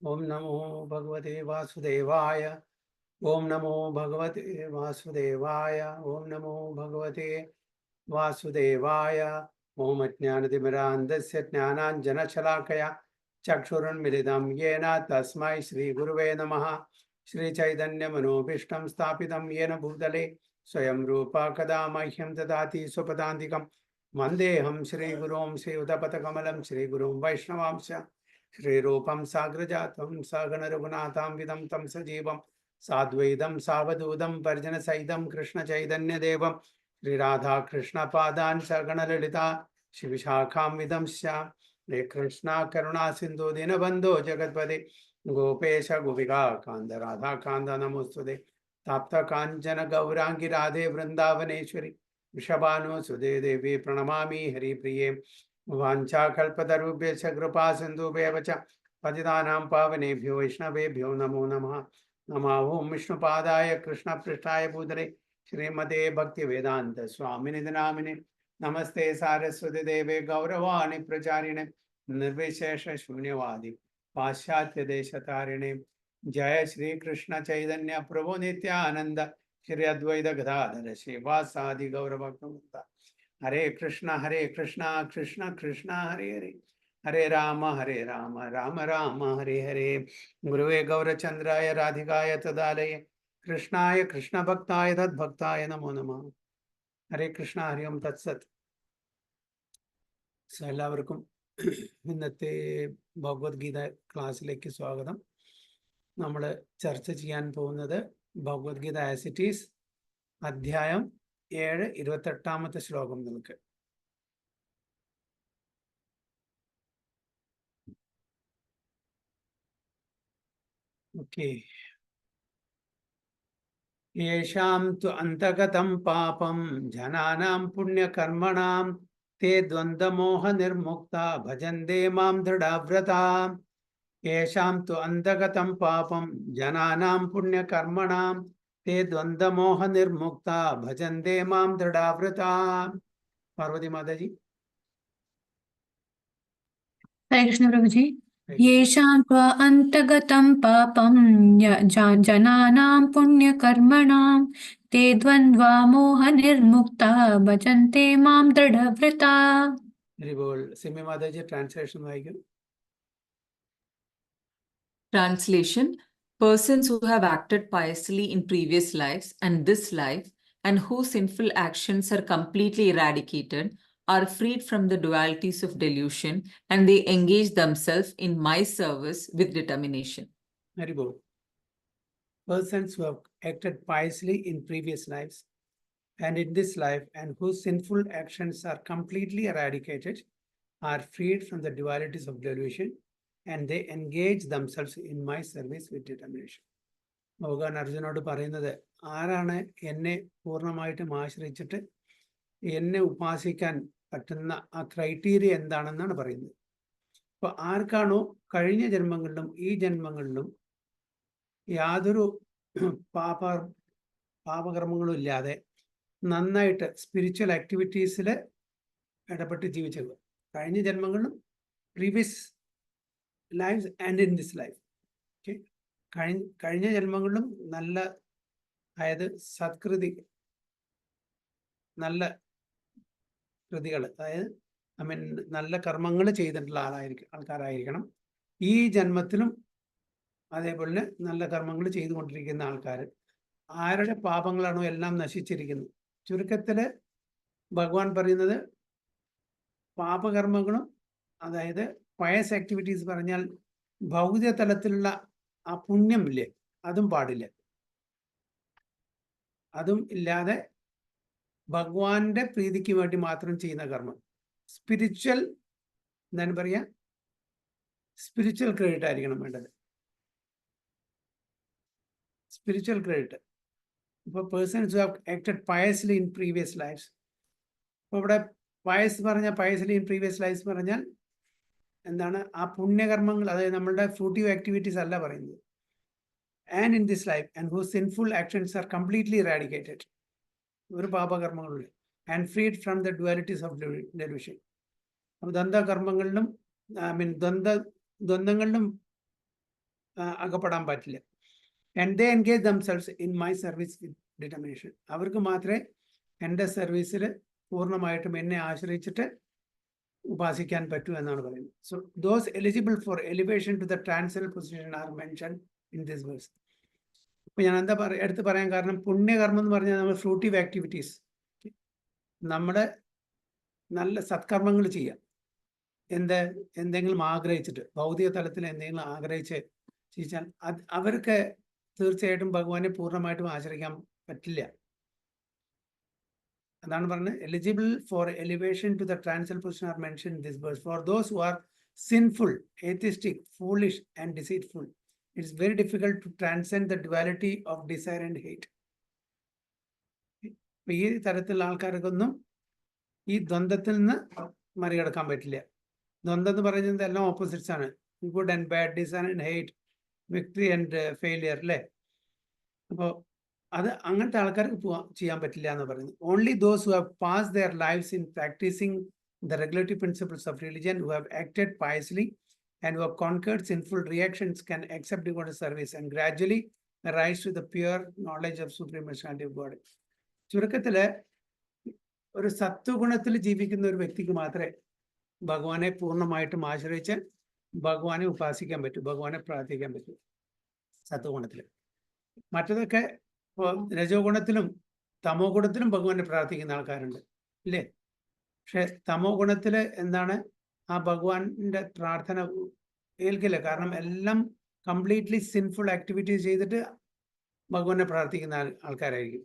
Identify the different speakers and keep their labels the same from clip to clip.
Speaker 1: ओम नमो भगवते वासुदेवाय। ओम नमो भगवते वासुदेवाय। ओम नमो भगवते वासुदेवाय। ओम अज्ञानतिमिरान्धस्य ज्ञानाञ्जनशलाकया चक्षुरुन्मिलितं येन तस्मै श्रीगुरुवे नमः। श्रीचैतन्यमनोभीष्टं स्थापितं येन भूतले स्वयं रूपा कदा मह्यं ददाति स्वपदान्तिकं वन्देऽहं श्रीगुरुं श्रीयुतपथकमलं श्रीगुरुं वैष्णवांश्च श्रीरूपं साग्रजातं सगणरघुनाथान्वितं तं सजीवं साद्वैतं सावधूतं परिजनसहितं कृष्णचैतन्यदेवं श्रीराधा कृष्णपादान् सगणललिता शिवशाखान्वितंश्च हे कृष्णा करुणा सिन्धु दीनबन्धो जगत्पते गोपेश गोपिका कान्त राधा कान्त नमोस्तुते ताप्त काञ्चन गौरांगी राधे वृन्दावनेश्वरी वृषभानुसुते देवी प्रणमामि हरिप्रिये वाञ्छाकल्पतरुभ्यश्च कृपा सिन्धुभ्येव च पतितानां पावनेभ्यो वैष्णवेभ्यो नमो नमः। नमः ओं विष्णुपादाय कृष्णपृष्ठाय भूतले श्रीमते भक्तिवेदान्त स्वामिने नामिने नमस्ते सारस्वती देवे गौरवाणि प्रचारिणे निर्विशेष शून्यवादी पाश्चात्य देशतारिणे जय श्री कृष्ण चैतन्य प्रभु नित्यानंद श्री अद्वैत गदाधर श्रीवासादि गौरभक्तवृंद। हरे कृष्णा कृष्ण कृष्ण हरे हरे हरे राम राम राम हरे हरे। गुरुवे गौरचंद्राय राधिकाय तदालये कृष्णाय कृष्ण भक्ताय तद्भक्ताय नमो नमः। हरे कृष्ण हरि ओम तत्सत्। എല്ലാവർക്കും ഇന്നത്തെ ഭഗവത്ഗീത ക്ലാസ്സിലേക്ക് സ്വാഗതം. നമ്മൾ ചർച്ച ചെയ്യാൻ പോകുന്നത് ഭഗവത്ഗീത ആസ് ഇറ്റ് ഈസ് അധ്യായം 7 28ാമത്തെ ശ്ലോകം നമുക്ക്. ഓക്കെ. യേഷാം തു അന്തഗതം പാപം ജനാനാം പുണ്യകർമ്മണാം ते द्वन्द्वमोह निर्मुक्ता भजन्ते मां दृढव्रता। येषां तु अन्तगतं पापं जनानां पुण्यकर्मणां ते द्वन्द्वमोह निर्मुक्ता भजन्ते मां दृढव्रता। पार्वती माता जी।
Speaker 2: हरे कृष्ण प्रभु जी। येषां त्वा अन्तगतं पापं जनानां पुण्यकर्मणां ते द्वन्द्वा मोहनिर्मुक्ता भजन्ते मां दृढव्रता।
Speaker 1: सिमी माता जी translation वाइकु.
Speaker 3: Translation: persons who have acted piously in previous lives and this life, and whose sinful actions are completely eradicated, are freed from the dualities of delusion, and they engage themselves in my service with determination.
Speaker 1: Very good. Persons who have acted piously in previous lives and in this life, and whose sinful actions are completely eradicated, are freed from the dualities of delusion, and they engage themselves in my service with determination. ഭഗവാൻ അർജുനോട് പറയുന്നത്, ആരാണ് എന്നെ പൂർണ്ണമായിട്ടും ആശ്രയിച്ചിട്ട് എന്നെ ഉപാസിക്കാൻ പറ്റുന്ന ആ criteria എന്താണെന്നാണ് പറയുന്നത്. അപ്പൊ ആർക്കാണോ കഴിഞ്ഞ ജന്മങ്ങളിലും ഈ ജന്മങ്ങളിലും യാതൊരു പാപകർമ്മങ്ങളും ഇല്ലാതെ നന്നായിട്ട് സ്പിരിച്വൽ ആക്ടിവിറ്റീസിൽ ഇടപെട്ട് ജീവിച്ചത്, കഴിഞ്ഞ ജന്മങ്ങളിലും previous lives and in this life. Okay. കഴിഞ്ഞ ജന്മങ്ങളിലും നല്ല, അതായത് സത്കൃതി, നല്ല കൃതികൾ, അതായത് നല്ല കർമ്മങ്ങൾ ചെയ്തിട്ടുള്ള ആൾക്കാരായിരിക്കണം. ഈ ജന്മത്തിലും അതേപോലെ നല്ല കർമ്മങ്ങൾ ചെയ്തുകൊണ്ടിരിക്കുന്ന ആൾക്കാർ. ആരുടെ പാപങ്ങളാണോ എല്ലാം നശിച്ചിരിക്കുന്നത്. ചുരുക്കത്തില് ഭഗവാൻ പറയുന്നത് പാപകർമ്മങ്ങളും, അതായത് പയസ് ആക്ടിവിറ്റീസ് പറഞ്ഞാൽ ഭൗതിക തലത്തിലുള്ള ആ പുണ്യമില്ലേ, അതും പാടില്ല. അതും ഇല്ലാതെ ഭഗവാന്റെ പ്രീതിക്ക് വേണ്ടി മാത്രം ചെയ്യുന്ന കർമ്മം, സ്പിരിച്വൽ, എന്താണ് പറയാ, സ്പിരിച്വൽ ക്രെഡിറ്റ് ആയിരിക്കണം വേണ്ടത്. Spiritual credit. ഇപ്പോൾ persons who have acted piously in previous lives. അപ്പോൾ ഇവിടെ പയസ് പറഞ്ഞാൽ, പയസ്ലി ഇൻ പ്രീവിയസ് ലൈഫ്സ് പറഞ്ഞാൽ എന്താണ്, ആ പുണ്യകർമ്മങ്ങൾ, അതായത് നമ്മളുടെ ഫ്രൂട്ടീവ് ആക്ടിവിറ്റീസ് അല്ല പറയുന്നത്. And in this life and whose sinful actions are completely eradicated. ഒരു പാപകർമ്മങ്ങളില്ല. And freed from the dualities of delusion. അപ്പോൾ ദ്വന്ദ്കർമ്മങ്ങളിലും ദ്വന്ദ്ങ്ങളിലും അകപ്പെടാൻ പറ്റില്ല. And they engage themselves in my service with determination. അവർക്ക് മാത്രമേ എൻ്റെ സർവീസിൽ പൂർണ്ണമായിട്ടും എന്നെ ആശ്രയിച്ചിട്ട് ഉപാസിക്കാൻ പറ്റൂ എന്നാണ് പറയുന്നത്. So those eligible for elevation to the transcendental position are mention in this verse. ഇപ്പൊ ഞാൻ എന്താ എടുത്ത് പറയാൻ കാരണം, പുണ്യകർമ്മം എന്ന് പറഞ്ഞാൽ നമ്മൾ ഫ്രൂട്ടീവ് ആക്ടിവിറ്റീസ്, നമ്മുടെ നല്ല സത്കർമ്മങ്ങൾ ചെയ്യാം. എന്തെങ്കിലും ആഗ്രഹിച്ചിട്ട്, ഭൗതിക തലത്തിൽ എന്തെങ്കിലും ആഗ്രഹിച്ച് ചെയ്യിച്ചാൽ അവർക്ക് തീർച്ചയായിട്ടും ഭഗവാനെ പൂർണ്ണമായിട്ടും ആശ്രയിക്കാൻ പറ്റില്ല. അതാണ് പറഞ്ഞത്, eligible for elevation to the transcendental position are mention in this verse. For those who are sinful, atheistic, foolish and deceitful, it's very difficult to transcend the duality of desire and hate. ഈ തരത്തിലുള്ള ആൾക്കാർക്കൊന്നും ഈ ദ്വന്ദ്വത്തിൽ നിന്ന് മറികടക്കാൻ പറ്റില്ല. ദ്വന്ദ്വം എന്ന് പറയുന്നത് എല്ലാം opposites ആണ്. Good and bad, desire and hate, victory and failure, അല്ലേ? അപ്പോൾ അത് അങ്ങനത്തെ ആൾക്കാർക്ക് ചെയ്യാൻ പറ്റില്ല എന്ന് പറയുന്നത്. Only those who have pass their lives in practising the regulatory principles of religion, who have acted piously and who have conquered sinful reactions can accept devoted service and gradually rise to the pure knowledge of supreme personality of God. ചുരുക്കത്തില് ഒരു സത്വഗുണത്തിൽ ജീവിക്കുന്ന ഒരു വ്യക്തിക്ക് മാത്രമേ ഭഗവാനെ പൂർണ്ണമായിട്ടും ആശ്രയിച്ച് ഭഗവാനെ ഉപാസിക്കാൻ പറ്റൂ, ഭഗവാനെ പ്രാർത്ഥിക്കാൻ പറ്റൂ സത്വഗുണത്തിൽ. മറ്റതൊക്കെ ഇപ്പോൾ രജോ ഗുണത്തിലും തമോ ഗുണത്തിലും ഭഗവാനെ പ്രാർത്ഥിക്കുന്ന ആൾക്കാരുണ്ട്, ഇല്ലേ? പക്ഷെ തമോ ഗുണത്തിൽ എന്താണ്, ആ ഭഗവാന്റെ പ്രാർത്ഥന ഏൽക്കില്ല. കാരണം എല്ലാം കംപ്ലീറ്റ്ലി സിൻഫുൾ ആക്ടിവിറ്റീസ് ചെയ്തിട്ട് ഭഗവാനെ പ്രാർത്ഥിക്കുന്ന ആൾക്കാരായിരിക്കും.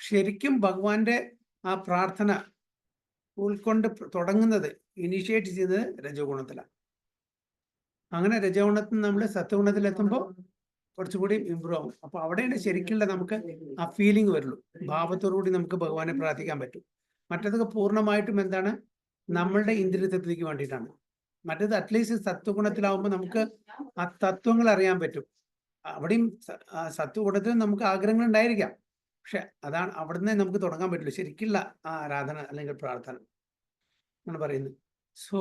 Speaker 1: ശരിക്കും ഭഗവാന്റെ ആ പ്രാർത്ഥന ഉൾക്കൊണ്ട് തുടങ്ങുന്നത്, ഇനിഷ്യേറ്റ് ചെയ്യുന്നത് രജോ ഗുണത്തിലാണ്. അങ്ങനെ രജോ ഗുണത്തിൽ നമ്മൾ സത്വഗുണത്തിലെത്തുമ്പോൾ കുറച്ചുകൂടി ഇമ്പ്രൂവ് ആവും. അപ്പൊ അവിടെയാണ് ശരിക്കുള്ള നമുക്ക് ആ ഫീലിംഗ് വരുള്ളൂ. ഭാവത്തോടുകൂടി നമുക്ക് ഭഗവാനെ പ്രാർത്ഥിക്കാൻ പറ്റും. മറ്റതൊക്കെ പൂർണ്ണമായിട്ടും എന്താണ്, നമ്മളുടെ ഇന്ദ്രിയത്വത്തിലേക്ക് വേണ്ടിയിട്ടാണ്. മറ്റേത് അറ്റ്ലീസ്റ്റ് സത്വഗുണത്തിലാവുമ്പോൾ നമുക്ക് ആ തത്വങ്ങൾ അറിയാൻ പറ്റും. അവിടെയും സത്വഗുണത്തിൽ നമുക്ക് ആഗ്രഹങ്ങൾ ഉണ്ടായിരിക്കാം, പക്ഷെ അതാണ് അവിടുന്ന് നമുക്ക് തുടങ്ങാൻ പറ്റില്ല ശരിക്കുള്ള ആ ആരാധന അല്ലെങ്കിൽ പ്രാർത്ഥന എന്നാണ് പറയുന്നത്. So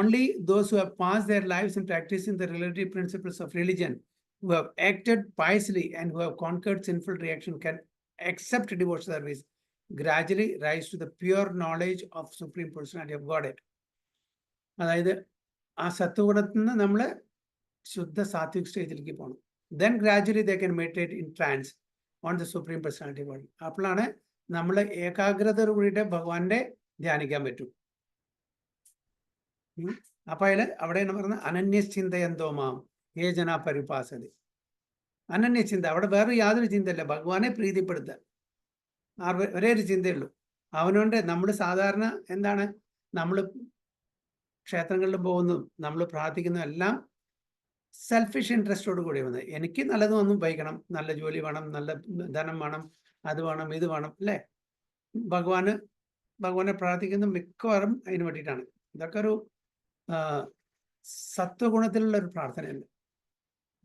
Speaker 1: only those who have passed their lives in practising the relative principles of religion, who have acted piously and who have conquered sinful reaction can accept devotional service, gradually rise to the pure knowledge of Supreme Personality of Godhead. അതായത് ആ സത്വഗുണത്തിൽ നിന്ന് നമ്മൾ ശുദ്ധ സാത്വിക് സ്റ്റേജിലേക്ക് പോകണം. Then gradually they can meditate in trance on the Supreme Personality of Godhead. അപ്പോഴാണ് നമ്മൾ ഏകാഗ്രതയോട് കൂടിയിട്ട് ഭഗവാന്റെ ധ്യാനിക്കാൻ പറ്റും. അപ്പൊ അവിടെയാണ് പറഞ്ഞത് അനന്യചിന്തയന്തോ മാം ഏ ജനാ പരിപാസതി. അനന്യചിന്ത, അവിടെ വേറെ യാതൊരു ചിന്തയില്ല, ഭഗവാനെ പ്രീതിപ്പെടുത്തുക, ഒരേ ഒരു ചിന്തയുള്ളൂ. അവനോണ്ട് നമ്മൾ സാധാരണ എന്താണ്, നമ്മൾ ക്ഷേത്രങ്ങളിൽ പോകുന്നതും നമ്മൾ പ്രാർത്ഥിക്കുന്നതും എല്ലാം സെൽഫിഷ് ഇൻട്രസ്റ്റോട് കൂടി വന്നത്. എനിക്ക് നല്ലത് വന്നും ഭയക്കണം, നല്ല ജോലി വേണം, നല്ല ധനം വേണം, അത് വേണം, ഇത് വേണം, അല്ലേ? ഭഗവാനെ പ്രാർത്ഥിക്കുന്ന മിക്കവാറും അതിന് വേണ്ടിയിട്ടാണ്. ഇതൊക്കെ ഒരു സത്വഗുണത്തിലുള്ള ഒരു പ്രാർത്ഥനയല്ല,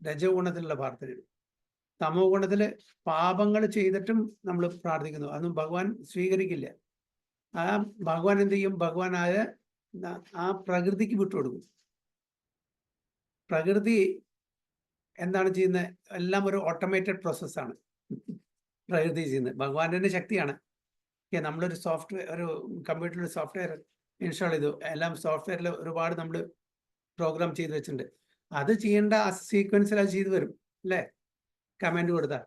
Speaker 1: രജോ ഗുണത്തിലുള്ള പ്രാർത്ഥനയാണ്. തമോ ഗുണത്തില് പാപങ്ങൾ ചെയ്തിട്ടും നമ്മൾ പ്രാർത്ഥിക്കുന്നു, അതൊന്നും ഭഗവാൻ സ്വീകരിക്കില്ല. ആ ഭഗവാൻ എന്ത് ചെയ്യും, ഭഗവാനായ ആ പ്രകൃതിക്ക് വിട്ടുകൊടുക്കും. പ്രകൃതി എന്താണ് ചെയ്യുന്നത്, എല്ലാം ഒരു ഓട്ടോമേറ്റഡ് പ്രോസസ്സാണ് പ്രകൃതി ചെയ്യുന്നത്. ഭഗവാന്റെ തന്നെ ശക്തിയാണ്. നമ്മളൊരു സോഫ്റ്റ്വെയർ, ഒരു കമ്പ്യൂട്ടറിൽ സോഫ്റ്റ്വെയർ ഇൻസ്റ്റാൾ ചെയ്തു, എല്ലാം സോഫ്റ്റ്വെയറിൽ ഒരുപാട് നമ്മൾ പ്രോഗ്രാം ചെയ്ത് വെച്ചിട്ടുണ്ട്. അത് ചെയ്യേണ്ട ആ സീക്വൻസിൽ അത് ചെയ്തു വരും, അല്ലേ? കമാൻഡ് കൊടുത്താൽ.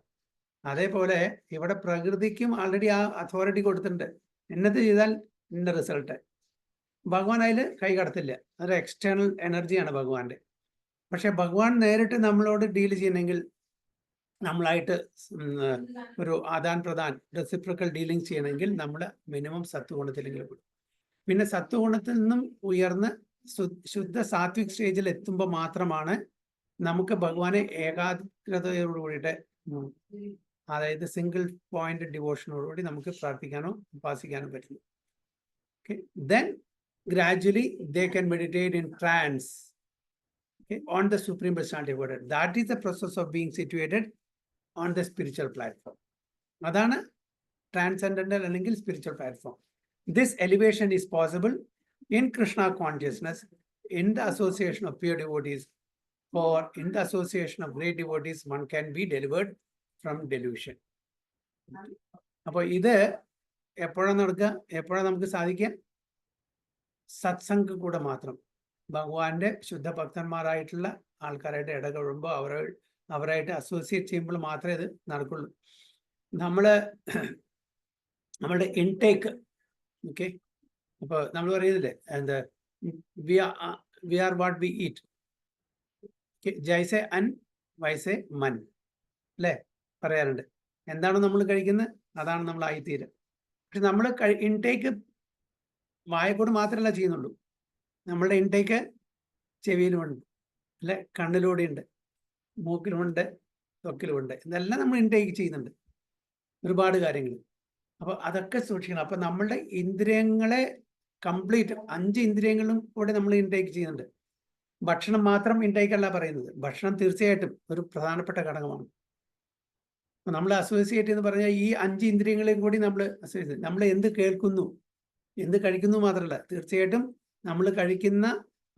Speaker 1: അതേപോലെ ഇവിടെ പ്രകൃതിക്കും ആൾറെഡി ആ അതോറിറ്റി കൊടുത്തിട്ടുണ്ട്, ഇന്നത് ചെയ്താൽ ഇന്ന റിസൾട്ട്. ഭഗവാൻ അതിൽ കൈ കടത്തില്ല, അതൊരു എക്സ്റ്റേണൽ എനർജിയാണ് ഭഗവാന്റെ. പക്ഷെ ഭഗവാൻ നേരിട്ട് നമ്മളോട് ഡീൽ ചെയ്യണമെങ്കിൽ നമ്മളായിട്ട് ഒരു ആദാൻ പ്രദാൻ റെസിപ്രിക്കൽ ഡീലിംഗ് ചെയ്യണമെങ്കിൽ നമ്മൾ മിനിമം സത്വഗുണത്തിലെങ്കിലും പെടും. പിന്നെ സത്വഗുണത്തിൽ നിന്നും ഉയർന്ന് ശുദ്ധ സാത്വിക് സ്റ്റേജിൽ എത്തുമ്പോൾ മാത്രമാണ് നമുക്ക് ഭഗവാനെ ഏകാഗ്രതയോട് കൂടിയിട്ട്, അതായത് സിംഗിൾ പോയിന്റ് ഡിവോഷനോടുകൂടി നമുക്ക് പ്രാർത്ഥിക്കാനോ ഉപാസിക്കാനോ പറ്റുള്ളൂ. Okay, then gradually they can meditate in trance, okay, on the Supreme Personality of Godhead. That is the process of being situated on the spiritual platform. Adana transcendental അല്ലെങ്കിൽ spiritual platform. This elevation is possible in Krishna consciousness, in the association of pure devotees, for in the association of great devotees, one can be delivered from delusion. അപ്പോൾ ഇത് എപ്പോഴാണ് നടക്കുക? എപ്പോഴാണ് നമുക്ക് സാധിക്കുക? സത്സംഗം കൂടെ മാത്രം. ഭഗവാന്റെ ശുദ്ധ ഭക്തന്മാരായിട്ടുള്ള ആൾക്കാരായിട്ട് ഇടപെടുമ്പോൾ അവരായിട്ട് അസോസിയേറ്റ് ചെയ്യുമ്പോൾ മാത്രമേ ഇത് നടക്കുള്ളൂ. നമ്മളുടെ ഇൻടേക്ക്, ഓക്കെ, അപ്പോൾ നമ്മൾ പറയുന്നില്ലേ, എന്താ, we are what we eat, ജൈസെ അൻ വൈസെ മൻ, അല്ലേ, പറയാറുണ്ട്. എന്താണോ നമ്മൾ കഴിക്കുന്നത് അതാണ് നമ്മൾ ആയിത്തീരുക. പക്ഷെ നമ്മൾ ഇൻടേക്ക് വായക്കൂടെ മാത്രമല്ല ചെയ്യുന്നുള്ളൂ, നമ്മളുടെ ഇൻടേക്ക് ചെവിയിലുമുണ്ട്, അല്ലെ, കണ്ണിലൂടെയുണ്ട്, മൂക്കിലുമുണ്ട്, ത്വക്കിലുമുണ്ട്. ഇതെല്ലാം നമ്മൾ ഇൻടേക്ക് ചെയ്യുന്നുണ്ട്, ഒരുപാട് കാര്യങ്ങൾ. അപ്പോൾ അതൊക്കെ സൂക്ഷിക്കണം. അപ്പോൾ നമ്മളുടെ ഇന്ദ്രിയങ്ങളെ കംപ്ലീറ്റ് 5 ഇന്ദ്രിയങ്ങളും കൂടെ നമ്മൾ ഇൻടേക്ക് ചെയ്യുന്നുണ്ട്. ഭക്ഷണം മാത്രം ഇൻടേക്ക് അല്ല പറയുന്നത്. ഭക്ഷണം തീർച്ചയായിട്ടും ഒരു പ്രധാനപ്പെട്ട ഘടകമാണ്. അപ്പോൾ നമ്മൾ അസോസിയേറ്റ് എന്ന് പറഞ്ഞാൽ ഈ 5 ഇന്ദ്രിയങ്ങളെയും കൂടി നമ്മൾ എന്ത് കേൾക്കുന്നു, എന്ത് കഴിക്കുന്നു മാത്രമല്ല, തീർച്ചയായിട്ടും നമ്മൾ കഴിക്കുന്ന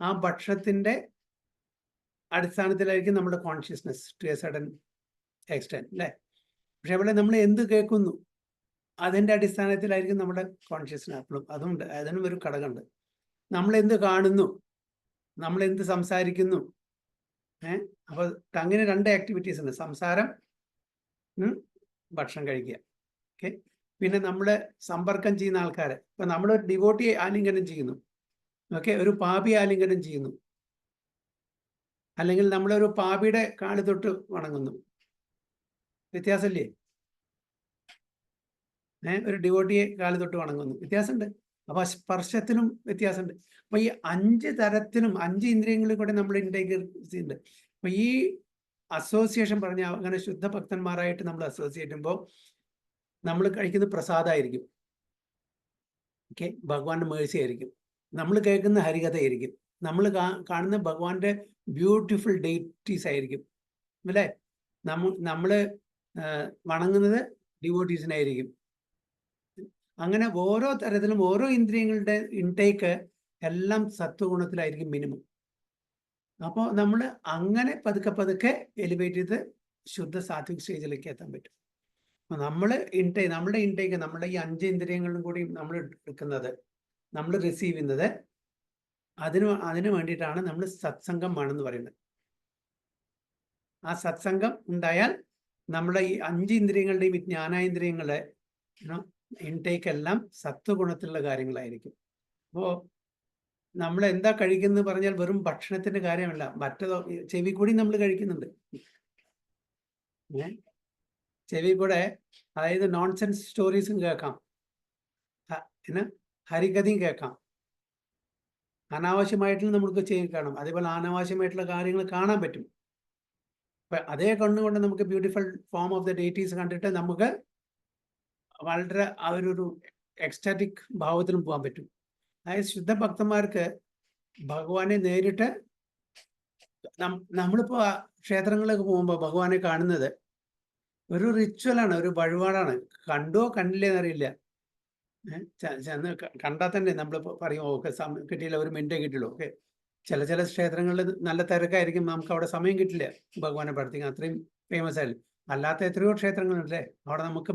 Speaker 1: ആ ഭക്ഷണത്തിൻ്റെ അടിസ്ഥാനത്തിലായിരിക്കും നമ്മുടെ consciousness to a sudden extent, അല്ലേ. പക്ഷെ അവിടെ നമ്മൾ എന്ത് കേൾക്കുന്നു അതിൻ്റെ അടിസ്ഥാനത്തിലായിരിക്കും നമ്മുടെ കോൺഷ്യസ്നെസ് അപ്പോഴും. അതുകൊണ്ട് അതിനും ഒരു ഘടകമുണ്ട്. നമ്മളെന്ത് കാണുന്നു, നമ്മളെന്ത് സംസാരിക്കുന്നു. അപ്പോൾ അങ്ങനെ 2 ആക്ടിവിറ്റീസ് ഉണ്ട്: സംസാരം, ഭക്ഷണം കഴിക്കുക. ഓക്കെ. പിന്നെ നമ്മൾ സമ്പർക്കം ചെയ്യുന്ന ആൾക്കാർ, ഇപ്പം നമ്മൾ ഡിവോട്ടി ആലിംഗനം ചെയ്യുന്നു, ഓക്കെ, ഒരു പാപി ആലിംഗനം ചെയ്യുന്നു, അല്ലെങ്കിൽ നമ്മളൊരു പാപിയുടെ കാല് തൊട്ട് വണങ്ങുന്നു, വ്യത്യാസമില്ലേ? ഒരു ഡിവോട്ടിയെ കാല് തൊട്ട് വണങ്ങുന്നു, വ്യത്യാസമുണ്ട്. അപ്പൊ സ്പർശത്തിനും വ്യത്യാസമുണ്ട്. അപ്പൊ ഈ 5 തരത്തിലും 5 ഇന്ദ്രിയങ്ങളിൽ കൂടെ നമ്മൾ ഇൻടേക്ക് ചെയ്യുന്നുണ്ട്. അപ്പൊ ഈ അസോസിയേഷൻ പറഞ്ഞ അങ്ങനെ ശുദ്ധ ഭക്തന്മാരായിട്ട് നമ്മൾ അസോസിയേറ്റ് ചെയ്യുമ്പോൾ നമ്മൾ കഴിക്കുന്ന പ്രസാദമായിരിക്കും, ഓക്കെ, ഭഗവാന്റെ മേഴ്സി ആയിരിക്കും, നമ്മൾ കേൾക്കുന്ന ഹരികഥയായിരിക്കും, നമ്മൾ കാണുന്ന ഭഗവാന്റെ ബ്യൂട്ടിഫുൾ ഡേറ്റീസ് ആയിരിക്കും, അല്ലേ. നമ്മൾ വണങ്ങുന്നത് ഡിവോട്ടീസിനായിരിക്കും. അങ്ങനെ ഓരോ തരത്തിലും ഓരോ ഇന്ദ്രിയങ്ങളുടെ ഇൻടേക്ക് എല്ലാം സത്വഗുണത്തിലായിരിക്കും മിനിമം. അപ്പോൾ നമ്മൾ അങ്ങനെ പതുക്കെ എലിവേറ്റ് ചെയ്ത് ശുദ്ധ സാത്വിക് സ്റ്റേജിലേക്ക് എത്താൻ പറ്റും. അപ്പോൾ നമ്മുടെ ഇൻടേക്ക് നമ്മുടെ ഈ 5 ഇന്ദ്രിയങ്ങളിലും കൂടി നമ്മൾ എടുക്കുന്നത്, നമ്മൾ റിസീവ് ചെയ്യുന്നത്, അതിന് വേണ്ടിയിട്ടാണ് നമ്മൾ സത്സംഗം വേണമെന്ന് പറയുന്നത്. ആ സത്സംഗം ഉണ്ടായാൽ നമ്മുടെ ഈ 5 ഇന്ദ്രിയങ്ങളുടെയും ജ്ഞാനേന്ദ്രിയങ്ങളെ ഇൻടേക്ക് എല്ലാം സത്വഗുണത്തിലുള്ള കാര്യങ്ങളായിരിക്കും. അപ്പോൾ നമ്മൾ എന്താ കഴിക്കുന്നത് പറഞ്ഞാൽ വെറും ഭക്ഷണത്തിന്റെ കാര്യമല്ല, മറ്റേതോ ചെവി കൂടി നമ്മൾ കഴിക്കുന്നുണ്ട്. ചെവി കൂടെ, അതായത് നോൺസെൻസ് സ്റ്റോറീസും കേൾക്കാം, ഹരികഥയും കേൾക്കാം, അനാവശ്യമായിട്ടുള്ള നമുക്ക് കാണാം, അതേപോലെ അനാവശ്യമായിട്ടുള്ള കാര്യങ്ങൾ കാണാൻ പറ്റും. അപ്പൊ അതേ കണ്ണുകൊണ്ട് നമുക്ക് beautiful form of the deities കണ്ടിട്ട് നമുക്ക് വളരെ ആ ഒരു എക്സ്റ്റാറ്റിക് ഭാവത്തിലും പോകാൻ പറ്റും. അതായത് ശുദ്ധ ഭക്തന്മാർക്ക് ഭഗവാനെ നേരിട്ട്, നമ്മളിപ്പോൾ ക്ഷേത്രങ്ങളിലൊക്കെ പോകുമ്പോൾ ഭഗവാനെ കാണുന്നത് ഒരു റിച്വലാണ്, ഒരു വഴിപാടാണ്. കണ്ടോ കണ്ടില്ലേ എന്നറിയില്ല. ചെന്ന് കണ്ടാൽ തന്നെ നമ്മൾ പറയും ഓക്കെ കിട്ടിയില്ല, ഒരു മിനിറ്റേ കിട്ടിയുള്ളൂ. ഓക്കെ, ചില ക്ഷേത്രങ്ങളിൽ നല്ല തിരക്കായിരിക്കും, നമുക്ക് അവിടെ സമയം കിട്ടില്ല ഭഗവാനെ പ്രാർത്ഥിക്കാൻ, അത്രയും ഫേമസ് ആയാലും. അല്ലാത്ത എത്രയോ ക്ഷേത്രങ്ങളുണ്ടല്ലേ, അവിടെ നമുക്ക്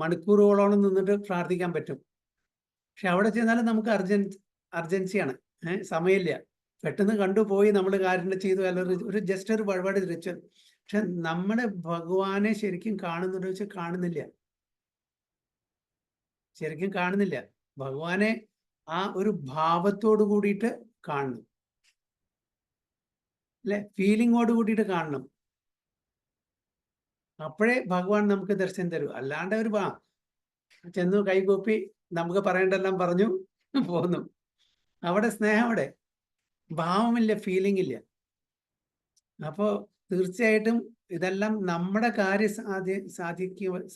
Speaker 1: മണിക്കൂറുകളോളം നിന്നിട്ട് പ്രാർത്ഥിക്കാൻ പറ്റും. പക്ഷെ അവിടെ ചെന്നാലും നമുക്ക് അർജൻസിയാണ്, സമയമില്ല, പെട്ടെന്ന് കണ്ടുപോയി നമ്മൾ കാര്യം ചെയ്തു, അല്ലെങ്കിൽ ഒരു ജസ്റ്റ് ഒരു വഴിപാട് റിച്വൽ. പക്ഷെ നമ്മുടെ ഭഗവാനെ ശരിക്കും കാണുന്നുണ്ടോ വെച്ചാൽ കാണുന്നില്ല, ശരിക്കും കാണുന്നില്ല. ഭഗവാനെ ആ ഒരു ഭാവത്തോട് കൂടിയിട്ട് കാണണം, അല്ലെ, ഫീലിങ്ങോട് കൂടിയിട്ട് കാണണം. അപ്പോഴേ ഭഗവാൻ നമുക്ക് ദർശനം തരും. അല്ലാണ്ട് ഒരു ചെന്നു കൈകൂപ്പി നമുക്ക് പറയേണ്ടെല്ലാം പറഞ്ഞു പോന്നു, അവിടെ സ്നേഹം, അവിടെ ഭാവമില്ല, ഫീലിംഗ് ഇല്ല. അപ്പോൾ തീർച്ചയായിട്ടും ഇതെല്ലാം നമ്മുടെ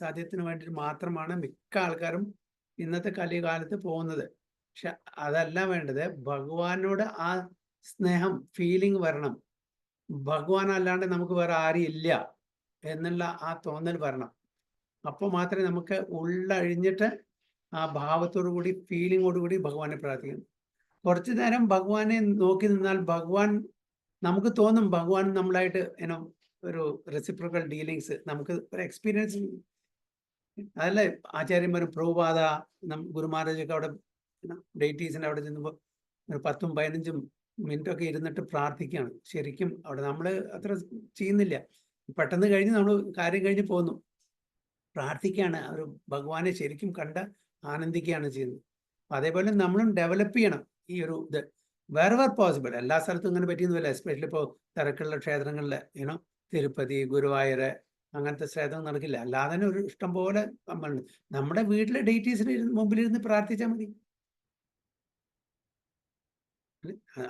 Speaker 1: സാധ്യത്തിന് വേണ്ടി മാത്രമാണ് മിക്ക ആൾക്കാരും ഇന്നത്തെ കലികാലത്ത് പോകുന്നത്. പക്ഷെ അതല്ല വേണ്ടത്, ഭഗവാനോട് ആ സ്നേഹം, ഫീലിംഗ് വരണം. ഭഗവാൻ അല്ലാണ്ട് നമുക്ക് വേറെ ആരും ഇല്ല എന്നുള്ള ആ തോന്നൽ വരണം. അപ്പോൾ മാത്രമേ നമുക്ക് ഉള്ളഴിഞ്ഞിട്ട് ആ ഭാവത്തോടു കൂടി, ഫീലിങ്ങോട് കൂടി ഭഗവാനെ പ്രാർത്ഥിക്കണം. കുറച്ചു നേരം ഭഗവാനെ നോക്കി നിന്നാൽ ഭഗവാൻ നമുക്ക് തോന്നും ഭഗവാൻ നമ്മളായിട്ട് ഒരു റെസിപ്രോക്കൽ ഡീലിങ്സ് നമുക്ക് ഒരു എക്സ്പീരിയൻസ്. അതല്ലേ ആചാര്യന്മാരും പ്രഭുപാദ ഗുരു മഹാരാജൊക്കെ അവിടെ ഡേറ്റീസിൻ്റെ അവിടെ ചെന്നുമ്പോൾ ഒരു 10-15 മിനിറ്റൊക്കെ ഇരുന്നിട്ട് പ്രാർത്ഥിക്കുകയാണ്. ശരിക്കും അവിടെ നമ്മൾ അത്ര ചെയ്യുന്നില്ല, പെട്ടെന്ന് കഴിഞ്ഞ് നമ്മൾ കാര്യം കഴിഞ്ഞ് പോന്നു. പ്രാർത്ഥിക്കുകയാണ്, ഒരു ഭഗവാനെ ശരിക്കും കണ്ട് ആനന്ദിക്കുകയാണ് ചെയ്യുന്നത്. അതേപോലെ നമ്മളും ഡെവലപ്പ് ചെയ്യണം ഈ ഒരു ഇത്. വേറെ പോസിബിൾ, എല്ലാ സ്ഥലത്തും ഇങ്ങനെ പറ്റിയൊന്നുമില്ല. എസ്പെഷ്യലി ഇപ്പോൾ തിരക്കുള്ള ക്ഷേത്രങ്ങളിൽ തിരുപ്പതി, ഗുരുവായൂർ അങ്ങനത്തെ ക്ഷേത്രം നടക്കില്ല. അല്ലാതെ തന്നെ ഒരു ഇഷ്ടം പോലെ നമ്മളുണ്ട്. നമ്മുടെ വീട്ടിലെ ഡേറ്റീസിന് മുമ്പിലിരുന്ന് പ്രാർത്ഥിച്ചാൽ മതി,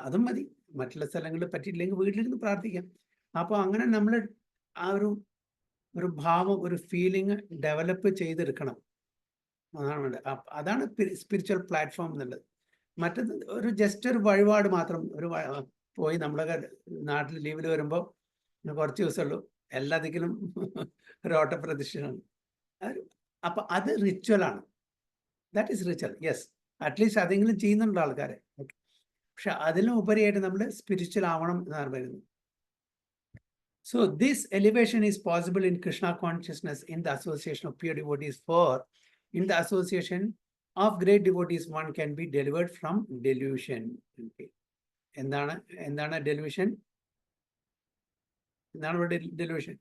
Speaker 1: അതും മതി. മറ്റുള്ള സ്ഥലങ്ങളിൽ പറ്റിയില്ലെങ്കിൽ വീട്ടിലിരുന്ന് പ്രാർത്ഥിക്കാം. അപ്പോൾ അങ്ങനെ നമ്മൾ ആ ഒരു ഭാവം, ഒരു ഫീലിംഗ് ഡെവലപ്പ് ചെയ്തെടുക്കണം. അതാണ് വേണ്ടത്. അതാണ് സ്പിരിച്വൽ പ്ലാറ്റ്ഫോം എന്നുള്ളത്. മറ്റത് ഒരു ജസ്റ്റ് ഒരു വഴിപാട് മാത്രം. പോയി നമ്മുടെ നാട്ടിൽ ലീവിൽ വരുമ്പോൾ കുറച്ച് ദിവസമുള്ളൂ, എല്ലാ ദിക്കിലും ഒരു ഓട്ടപ്രദക്ഷിണമാണ്. അപ്പം അത് റിച്വലാണ്. That is ritual. Yes, at least അതെങ്കിലും ചെയ്യുന്നുണ്ട് ആൾക്കാരെ. പക്ഷെ അതിലും ഉപരിയായിട്ട് നമ്മൾ സ്പിരിച്വൽ ആവണം എന്നാണ് പറയുന്നത്. So this elevation is possible in Krishna consciousness in the association of pure devotees. For in the association of great devotees, one can be delivered from delusion. Okay. എന്താണ് delusion? എന്താണ് ഇവിടെ delusion?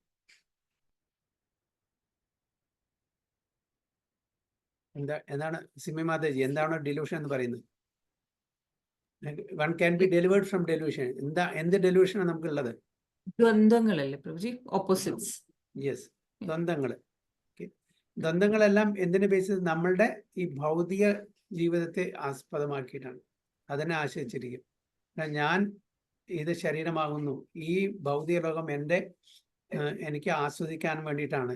Speaker 1: എന്താണ് സിമി മാതാജി, എന്താണ് delusion എന്ന് പറയുന്നത്? One can be delivered from delusion. എന്ത് delusion നമുക്കുള്ളത്?
Speaker 3: ദ്വന്ദ്ങ്ങളല്ലേ പ്രഭുജി? Opposites.
Speaker 1: Yes, ദ്വന്ദ്ങ്ങൾ. ദ്വന്ദ്ങ്ങളെല്ലാം എന്തിനെ ബേസ് ചെയ്ത്? നമ്മളുടെ ഈ ഭൗതിക ജീവിതത്തെ ആസ്പദമാക്കിയിട്ടാണ്, അതിനെ ആശ്രയിച്ചിരിക്കും. ഞാൻ ഇത് ശരീരമാകുന്നു, ഈ ഭൗതിക ലോകം എനിക്ക് ആസ്വദിക്കാൻ വേണ്ടിയിട്ടാണ്.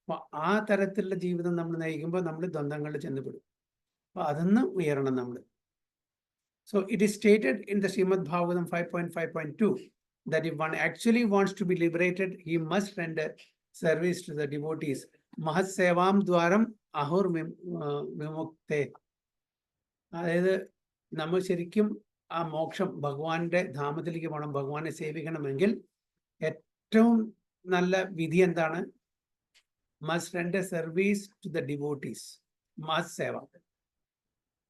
Speaker 1: അപ്പോൾ ആ തരത്തിലുള്ള ജീവിതം നമ്മൾ നയിക്കുമ്പോൾ നമ്മൾ ദ്വന്ദ്ങ്ങളിൽ ചെന്നപ്പെടും. അപ്പോൾ അതൊന്ന് ഉയരണം നമ്മൾ. So it is stated in the Srimad Bhagavatam 5.5.2 that if one actually wants to be liberated, he must render service to the devotees. Mahat sevam dwaram ahur vimukte. അതായത് നമ്മൾ ശരിക്കും ആ മോക്ഷം, ഭഗവാന്റെ ധാമത്തിലേക്ക് പോകണം, ഭഗവാനെ സേവിക്കണമെങ്കിൽ ഏറ്റവും നല്ല വിധി എന്താണ്? must render service to the devotees.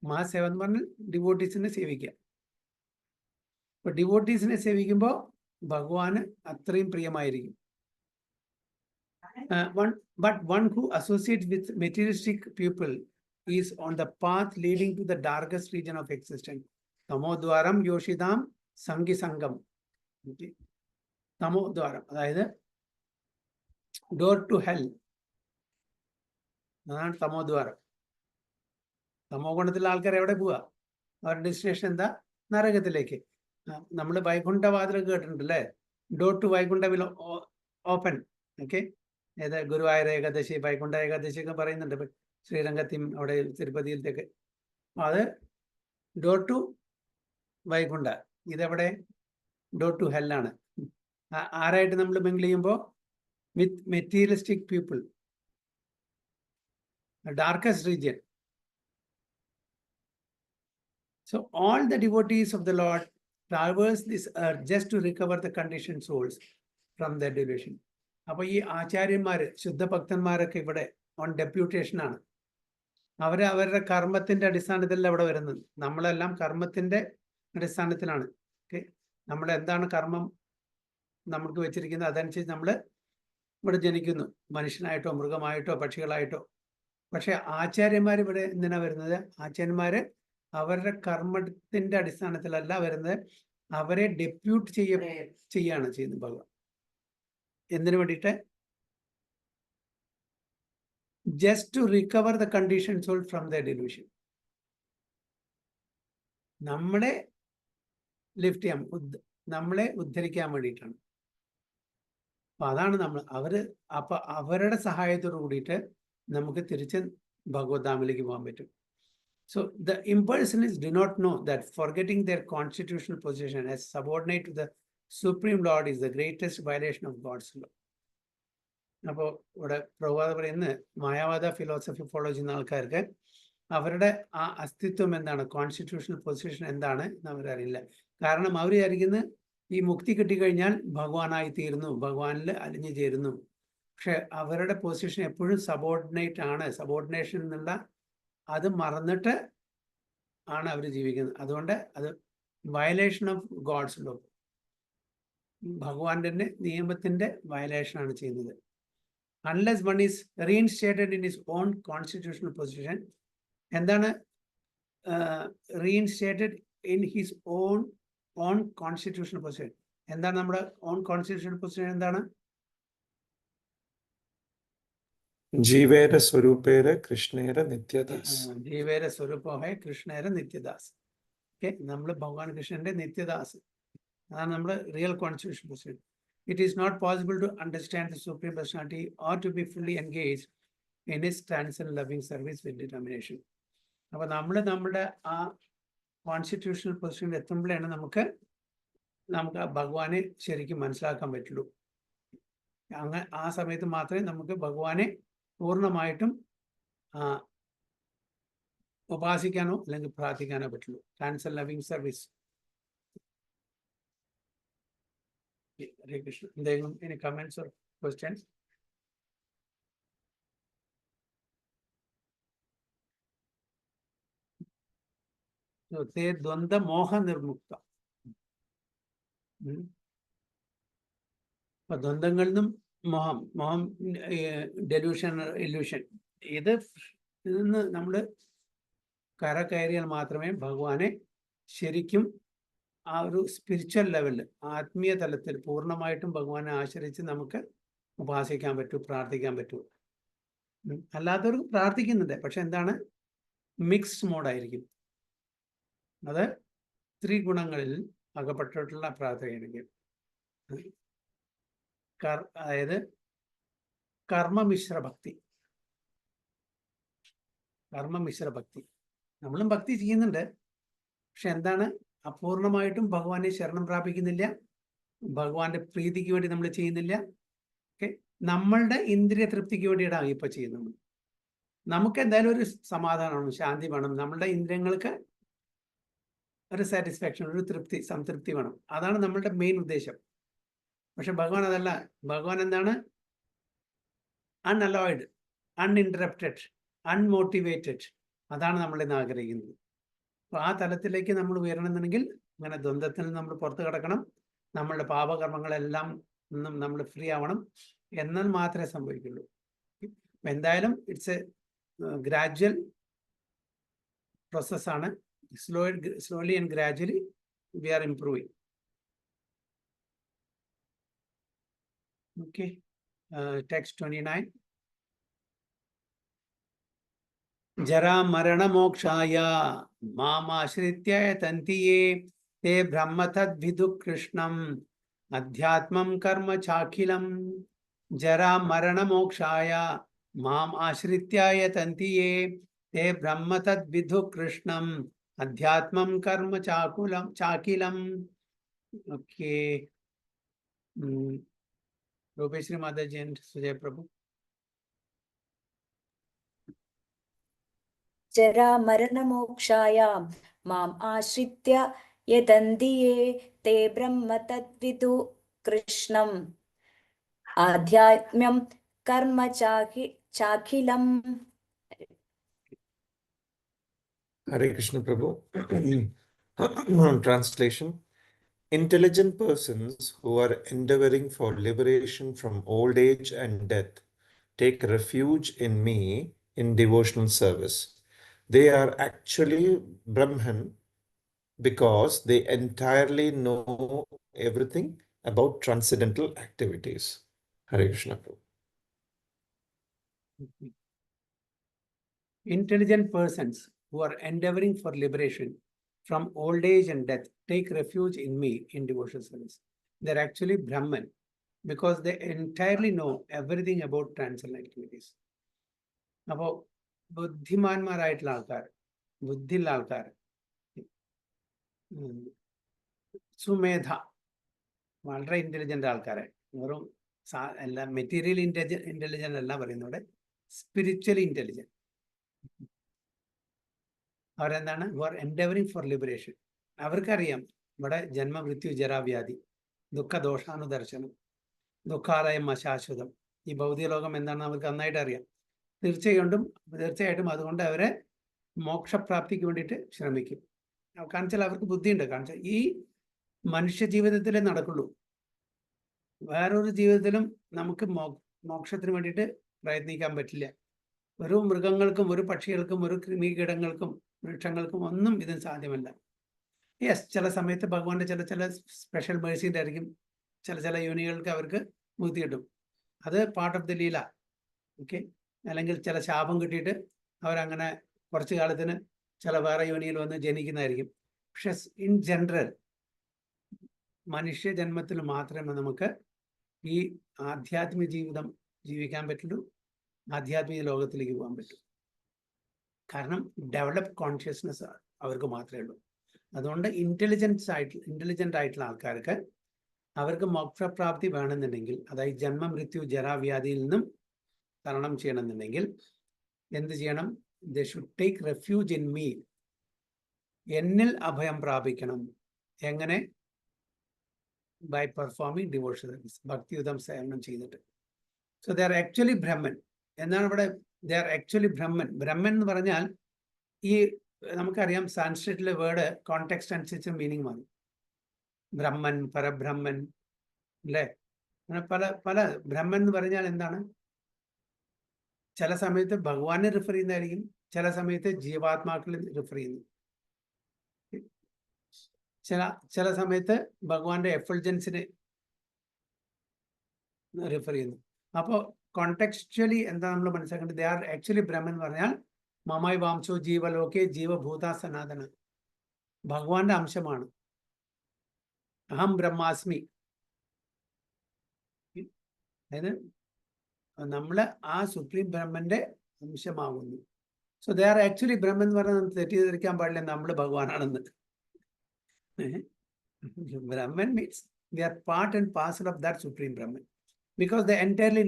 Speaker 1: മഹാസേവ എന്ന് പറഞ്ഞാൽ ഡിവോട്ടീസിനെ സേവിക്കുക. അപ്പൊ ഡിവോട്ടീസിനെ സേവിക്കുമ്പോൾ ഭഗവാന് അത്രയും പ്രിയമായിരിക്കും. But one who associates with materialistic people is on the path leading to the darkest region of existence. തമോദ്വാരം യോഷിതാം Sanghi സംഘം. തമോദ്വാരം അതായത് ഡോർ ടു ഹെൽ, അതാണ് തമോദ്വാരം. തമോ ഗുണത്തിലുള്ള ആൾക്കാർ എവിടെ പോവുക? അവരുടെ ഡെസ്റ്റിനേഷൻ എന്താ? നരകത്തിലേക്ക്. നമ്മൾ വൈകുണ്ഠവാതിൽ കേട്ടിട്ടുണ്ടല്ലേ? Door to Vaikuntha will open. Okay, ഏത് ഗുരുവായൂർ ഏകാദശി, വൈകുണ്ഠ ഏകാദശി ഒക്കെ പറയുന്നുണ്ട് ശ്രീരംഗത്തിയും അവിടെ തിരുപ്പതിയിലത്തേക്ക്. അത് ഡോർ ടു വൈകുണ്ഠ. ഇതെവിടെ? Door to ഹെല്ലാണ്. ആരായിട്ട് നമ്മൾ മിങ്കിൾ ചെയ്യുമ്പോൾ? With materialistic people, darkest region. So all the devotees of the Lord traverse this earth just to recover the conditioned souls from their delusion. അപ്പോൾ ഈ ആചാര്യന്മാർ, ശുദ്ധഭക്തന്മാരൊക്കെ ഇവിടെ ഓൺ ഡെപ്യൂട്ടേഷൻ ആണ്. അവരുടെ കർമ്മത്തിന്റെ അടിസ്ഥാനത്തിലല്ല ഇവിടെ വരുന്നത്. നമ്മളെല്ലാം കർമ്മത്തിന്റെ അടിസ്ഥാനത്തിലാണ്. ഓക്കെ, നമ്മൾ എന്താണ് കർമ്മം നമുക്ക് വെച്ചിരിക്കുന്നത് അതനുസരിച്ച് നമ്മൾ ഇവിടെ ജനിക്കുന്നു, മനുഷ്യനായിട്ടോ മൃഗമായിട്ടോ പക്ഷികളായിട്ടോ. പക്ഷെ ആചാര്യന്മാർ ഇവിടെ എന്തിനാ വരുന്നത്? ആചാര്യന്മാര് അവരുടെ കർമ്മത്തിന്റെ അടിസ്ഥാനത്തിലല്ല വരുന്നത്, അവരെ ഡെപ്യൂട്ട് ചെയ്യാണ് ചെയ്യുന്നത് ഭഗവാൻ. എന്തിനു വേണ്ടിയിട്ട്? Just to recover the condition soul from the delusion. നമ്മളെ ലിഫ്റ്റ് ചെയ്യാൻ, നമ്മളെ ഉദ്ധരിക്കാൻ വേണ്ടിയിട്ടാണ്. അപ്പൊ അതാണ് അവരുടെ സഹായത്തോട് കൂടിയിട്ട് നമുക്ക് തിരിച്ച് ഭഗവദ്ധാമിലേക്ക് പോകാൻ പറ്റും. So the impersonalists do not know that forgetting their constitutional position as subordinate to the Supreme Lord is the greatest violation of God's law. അപ്പോൾ ഇവിടെ പ്രഭുപാദ പറയുന്നത്, മായാവാദ ഫിലോസഫി ഫോളോ ചെയ്യുന്ന ആൾക്കാർക്ക് അവരുടെ ആ അസ്തിത്വം എന്താണ്, കോൺസ്റ്റിറ്റ്യൂഷണൽ പൊസിഷൻ എന്താണ് എന്ന് അവരറിയില്ല. കാരണം അവർ വിചാരിക്കുന്നത് ഈ മുക്തി കിട്ടിക്കഴിഞ്ഞാൽ ഭഗവാനായി തീരുന്നു, ഭഗവാനിൽ അലിഞ്ഞു ചേരുന്നു. പക്ഷെ അവരുടെ പൊസിഷൻ എപ്പോഴും സബോർഡിനേറ്റ് ആണ്. സബോർഡിനേഷൻ എന്നുള്ള അത് മറന്നിട്ട് ആണ് അവർ ജീവിക്കുന്നത്. അതുകൊണ്ട് അത് വയലേഷൻ ഓഫ് ഗോഡ്സ് ലോ, ഭഗവാന്റെ നിയമത്തിന്റെ വയലേഷനാണ് ചെയ്യുന്നത്. Unless one is reinstated in his own constitutional position. എന്താണ് reinstated in his own constitutional position? എന്താണ് നമ്മുടെ ഓൺ കോൺസ്റ്റിറ്റ്യൂഷണൽ പൊസിഷൻ? എന്താണ്?
Speaker 4: ജീവേര സ്വരൂപേര കൃഷ്ണേര നിത്യദാസ്.
Speaker 1: ജീവേര സ്വരൂപമായ കൃഷ്ണേര നിത്യദാസ്. ഓക്കെ, നമ്മൾ ഭഗവാൻ കൃഷ്ണന്റെ നിത്യദാസ്. അതാണ് നമ്മുടെ real constitution position. It is not possible to understand the Supreme Personality or to be fully engaged in His transcendent loving service with determination. അപ്പോൾ നമ്മുടെ ആ കോൺസ്റ്റിറ്റ്യൂഷണൽ പൊസിഷനിൽ എത്തുമ്പോഴാണ് നമുക്ക് ആ ഭഗവാനെ ശരിക്കും മനസ്സിലാക്കാൻ പറ്റുള്ളൂ. ആ സമയത്ത് മാത്രമേ നമുക്ക് ഭഗവാനെ പൂർണ്ണമായിട്ടും ഉപാസിക്കാനോ അല്ലെങ്കിൽ പ്രാർത്ഥിക്കാനോ പറ്റുള്ളൂ. Transcendent loving service. Hare Krishna. Any comments or questions? So, te dvanda moha nirmukta. അപ്പോൾ ദ്വന്ദ്ങ്ങളിൽ നിന്നും മോഹം ഡെലൂഷൻ, ഇല്യൂഷൻ, ഇതിന്ന് നമ്മൾ കയറിയാൽ മാത്രമേ ഭഗവാനെ ശരിക്കും ആ ഒരു സ്പിരിച്വൽ ലെവലിൽ, ആത്മീയ തലത്തിൽ പൂർണ്ണമായിട്ടും ഭഗവാനെ ആശ്രയിച്ച് നമുക്ക് ഉപാസിക്കാൻ പറ്റൂ, പ്രാർത്ഥിക്കാൻ പറ്റൂ. അല്ലാത്തവർക്ക് പ്രാർത്ഥിക്കുന്നുണ്ട്, പക്ഷെ എന്താണ്, മിക്സ്ഡ് മോഡായിരിക്കും. അത് ത്രിഗുണങ്ങളിൽ അകപ്പെട്ടിട്ടുള്ള പ്രാർത്ഥനയായിരിക്കും. അതായത് കർമ്മമിശ്ര ഭക്തി. നമ്മളും ഭക്തി ചെയ്യുന്നുണ്ട്, പക്ഷെ എന്താണ്, അപൂർണമായിട്ടും ഭഗവാനെ ശരണം പ്രാപിക്കുന്നില്ല, ഭഗവാന്റെ പ്രീതിക്ക് വേണ്ടി നമ്മൾ ചെയ്യുന്നില്ല. ഓക്കെ, നമ്മളുടെ ഇന്ദ്രിയ തൃപ്തിക്ക് വേണ്ടിയിട്ടാണ് ഇപ്പൊ ചെയ്യുന്നത്. നമുക്ക് എന്തായാലും ഒരു സമാധാനമാണ്, ശാന്തി വേണം, നമ്മളുടെ ഇന്ദ്രിയങ്ങൾക്ക് ഒരു സാറ്റിസ്ഫാക്ഷൻ, ഒരു തൃപ്തി, സംതൃപ്തി വേണം. അതാണ് നമ്മളുടെ മെയിൻ ഉദ്ദേശം. പക്ഷെ ഭഗവാൻ അതല്ല. ഭഗവാൻ എന്താണ്, അൺഅലോയ്ഡ്, അൺഇൻറ്ററപ്റ്റഡ്, അൺമോട്ടിവേറ്റഡ്. അതാണ് നമ്മളിന്ന് ആഗ്രഹിക്കുന്നത്. അപ്പോൾ ആ തലത്തിലേക്ക് നമ്മൾ ഉയരണമെന്നുണ്ടെങ്കിൽ അങ്ങനെ ദ്വന്ദ്ത്തിൽ നിന്ന് നമ്മൾ പുറത്ത് കിടക്കണം, നമ്മളുടെ പാപകർമ്മങ്ങളെല്ലാം നിന്നും നമ്മൾ ഫ്രീ ആവണം, എന്നാൽ മാത്രമേ സംഭവിക്കുള്ളൂ. എന്തായാലും ഇറ്റ്സ് എ ഗ്രാജുവൽ പ്രോസസ്സാണ്. slowly and gradually we are improving. Okay, text 29. जरा मरण मोक्षाय मामाश्रित्य यतन्ति ये ते ब्रह्म तद्विदु कृष्णम् अध्यात्मं कर्म चाखिलम्. जरा मरण मोक्षाय माम आश्रित्य यतन्ति ये ते ब्रह्म तद्विदु कृष्णम् अध्यात्मं कर्म चाखिलम्. ओके, रूपेश्री माता जी and सुजय प्रभु.
Speaker 5: जरा मरण मोक्षायां माम् आश्रित्य यदन्ति ये ते ब्रह्म तद्विदु कृष्णम् आध्यात्म्यं कर्म चाखिलम्.
Speaker 4: Hare Krishna Prabhu. Translation. Intelligent persons who are endeavoring for liberation from old age and death take refuge in me in devotional service. They are actually Brahman because they entirely know everything about transcendental activities. Hare Krishna Prabhu.
Speaker 1: Intelligent persons who are endeavoring for liberation from old age and death take refuge in me in devotional service. They're actually Brahman because they entirely know everything about transcendental activities. അപ്പോൾ ബുദ്ധിമാന്മാരായിട്ടുള്ള ആൾക്കാർ, ബുദ്ധിയുള്ള ആൾക്കാർ, സുമേധ, വളരെ intelligent ആൾക്കാരെ, വെറും അല്ല material intelligent അല്ല പറയുന്നവിടെ, spiritually intelligent. അവരെന്താണ്, who are endeavoring for liberation. അവർക്കറിയാം ഇവിടെ ജന്മ മൃത്യു ജരാവ്യാധി, ദുഃഖദോഷാനുദർശനം, ദുഃഖാലയം അശാശ്വതം. ഈ ഭൗതിക ലോകം എന്താണെന്ന് നമുക്ക് നന്നായിട്ട് അറിയാം. തീർച്ചയായിട്ടും അതുകൊണ്ട് അവരെ മോക്ഷപ്രാപ്തിക്ക് വേണ്ടിയിട്ട് ശ്രമിക്കും. കാരണം വെച്ചാൽ അവർക്ക് ബുദ്ധിയുണ്ട്. കാരണം വെച്ചാൽ ഈ മനുഷ്യ ജീവിതത്തിലേ നടക്കുള്ളൂ. വേറൊരു ജീവിതത്തിലും നമുക്ക് മോക്ഷത്തിന് വേണ്ടിയിട്ട് പ്രയത്നിക്കാൻ പറ്റില്ല. ഒരു മൃഗങ്ങൾക്കും ഒരു പക്ഷികൾക്കും ഒരു കൃമികീടങ്ങൾക്കും വൃക്ഷങ്ങൾക്കും ഒന്നും ഇതിന് സാധ്യമല്ല. യെസ്, ചില സമയത്ത് ഭഗവാന്റെ ചില സ്പെഷ്യൽ മേഴ്സിൻ്റെ ആയിരിക്കും ചില യോനികൾക്ക് അവർക്ക് മുക്തി കിട്ടും. അത് part of the Leela. Okay, അല്ലെങ്കിൽ ചില ശാപം കിട്ടിയിട്ട് അവരങ്ങനെ കുറച്ച് കാലത്തിന് ചില വേറെ യോനിയിൽ വന്ന് ജനിക്കുന്നതായിരിക്കും. പക്ഷെ ഇൻ ജനറൽ മനുഷ്യ ജന്മത്തിൽ മാത്രമേ നമുക്ക് ഈ ആധ്യാത്മിക ജീവിതം ജീവിക്കാൻ പറ്റുള്ളൂ, ആധ്യാത്മിക ലോകത്തിലേക്ക് പോകാൻ പറ്റും. കാരണം ഡെവലപ്പ് കോൺഷ്യസ്നെസ് അവർക്ക് മാത്രമേ ഉള്ളൂ. അതുകൊണ്ട് ഇന്റലിജന്റ് ആയിട്ടുള്ള ആൾക്കാർക്ക് അവർക്ക് മോക്ഷപ്രാപ്തി വേണമെന്നുണ്ടെങ്കിൽ, അതായത് ജന്മമൃത്യു ജരാവ്യാധിയിൽ നിന്നും തരണം ചെയ്യണമെന്നുണ്ടെങ്കിൽ എന്ത് ചെയ്യണം? They should take refuge in me. എന്നിൽ അഭയം പ്രാപിക്കണം. എങ്ങനെ? ബൈ പെർഫോമിങ് ഡിവോഷണൽ സർവീസ്, ഭക്തിയുതം സേവനം ചെയ്തിട്ട്. So they are actually Brahman. എന്നാണ് ഇവിടെ ദേ ആർ ആക്ച്വലി ബ്രഹ്മൻ. ബ്രഹ്മൻ എന്ന് പറഞ്ഞാൽ ഈ നമുക്കറിയാം സാൻസ്ക്രിറ്റിലെ വേർഡ് കോണ്ടെക്സ്റ്റ് അനുസരിച്ച് മീനിങ് മാറും. ബ്രഹ്മൻ, പരബ്രഹ്മൻ, അല്ലേ? അങ്ങനെ പല ബ്രഹ്മൻ എന്ന് പറഞ്ഞാൽ എന്താണ്? ചില സമയത്ത് ഭഗവാനെ റിഫർ ചെയ്യുന്നതായിരിക്കും, ചില സമയത്ത് ജീവാത്മാക്കളെ റിഫർ ചെയ്യുന്നു, ചില സമയത്ത് ഭഗവാന്റെ എഫൾജൻസിനെ റിഫർ ചെയ്യുന്നു. അപ്പോൾ കോണ്ടെക്സ്ച്വലി എന്താ നമ്മൾ മനസ്സിലാക്കേണ്ടത്? ദേ ആർ ആക്ച്വലി ബ്രഹ്മൻ എന്ന് പറഞ്ഞാൽ മമായി വാംശോ ജീവലോകെ ജീവഭൂത സനാതന, ഭഗവാന്റെ അംശമാണ്. അഹം ബ്രഹ്മാസ്മി. അതായത് നമ്മള് ആ സുപ്രീം ബ്രഹ്മന്റെ അംശമാകുന്നു. So they are actually Brahman എന്ന് പറഞ്ഞാൽ നമുക്ക് തെറ്റിദ്ധരിക്കാൻ പാടില്ല നമ്മൾ ഭഗവാനാണെന്ന്. Brahman means they are part and parcel of that supreme Brahman, because they entirely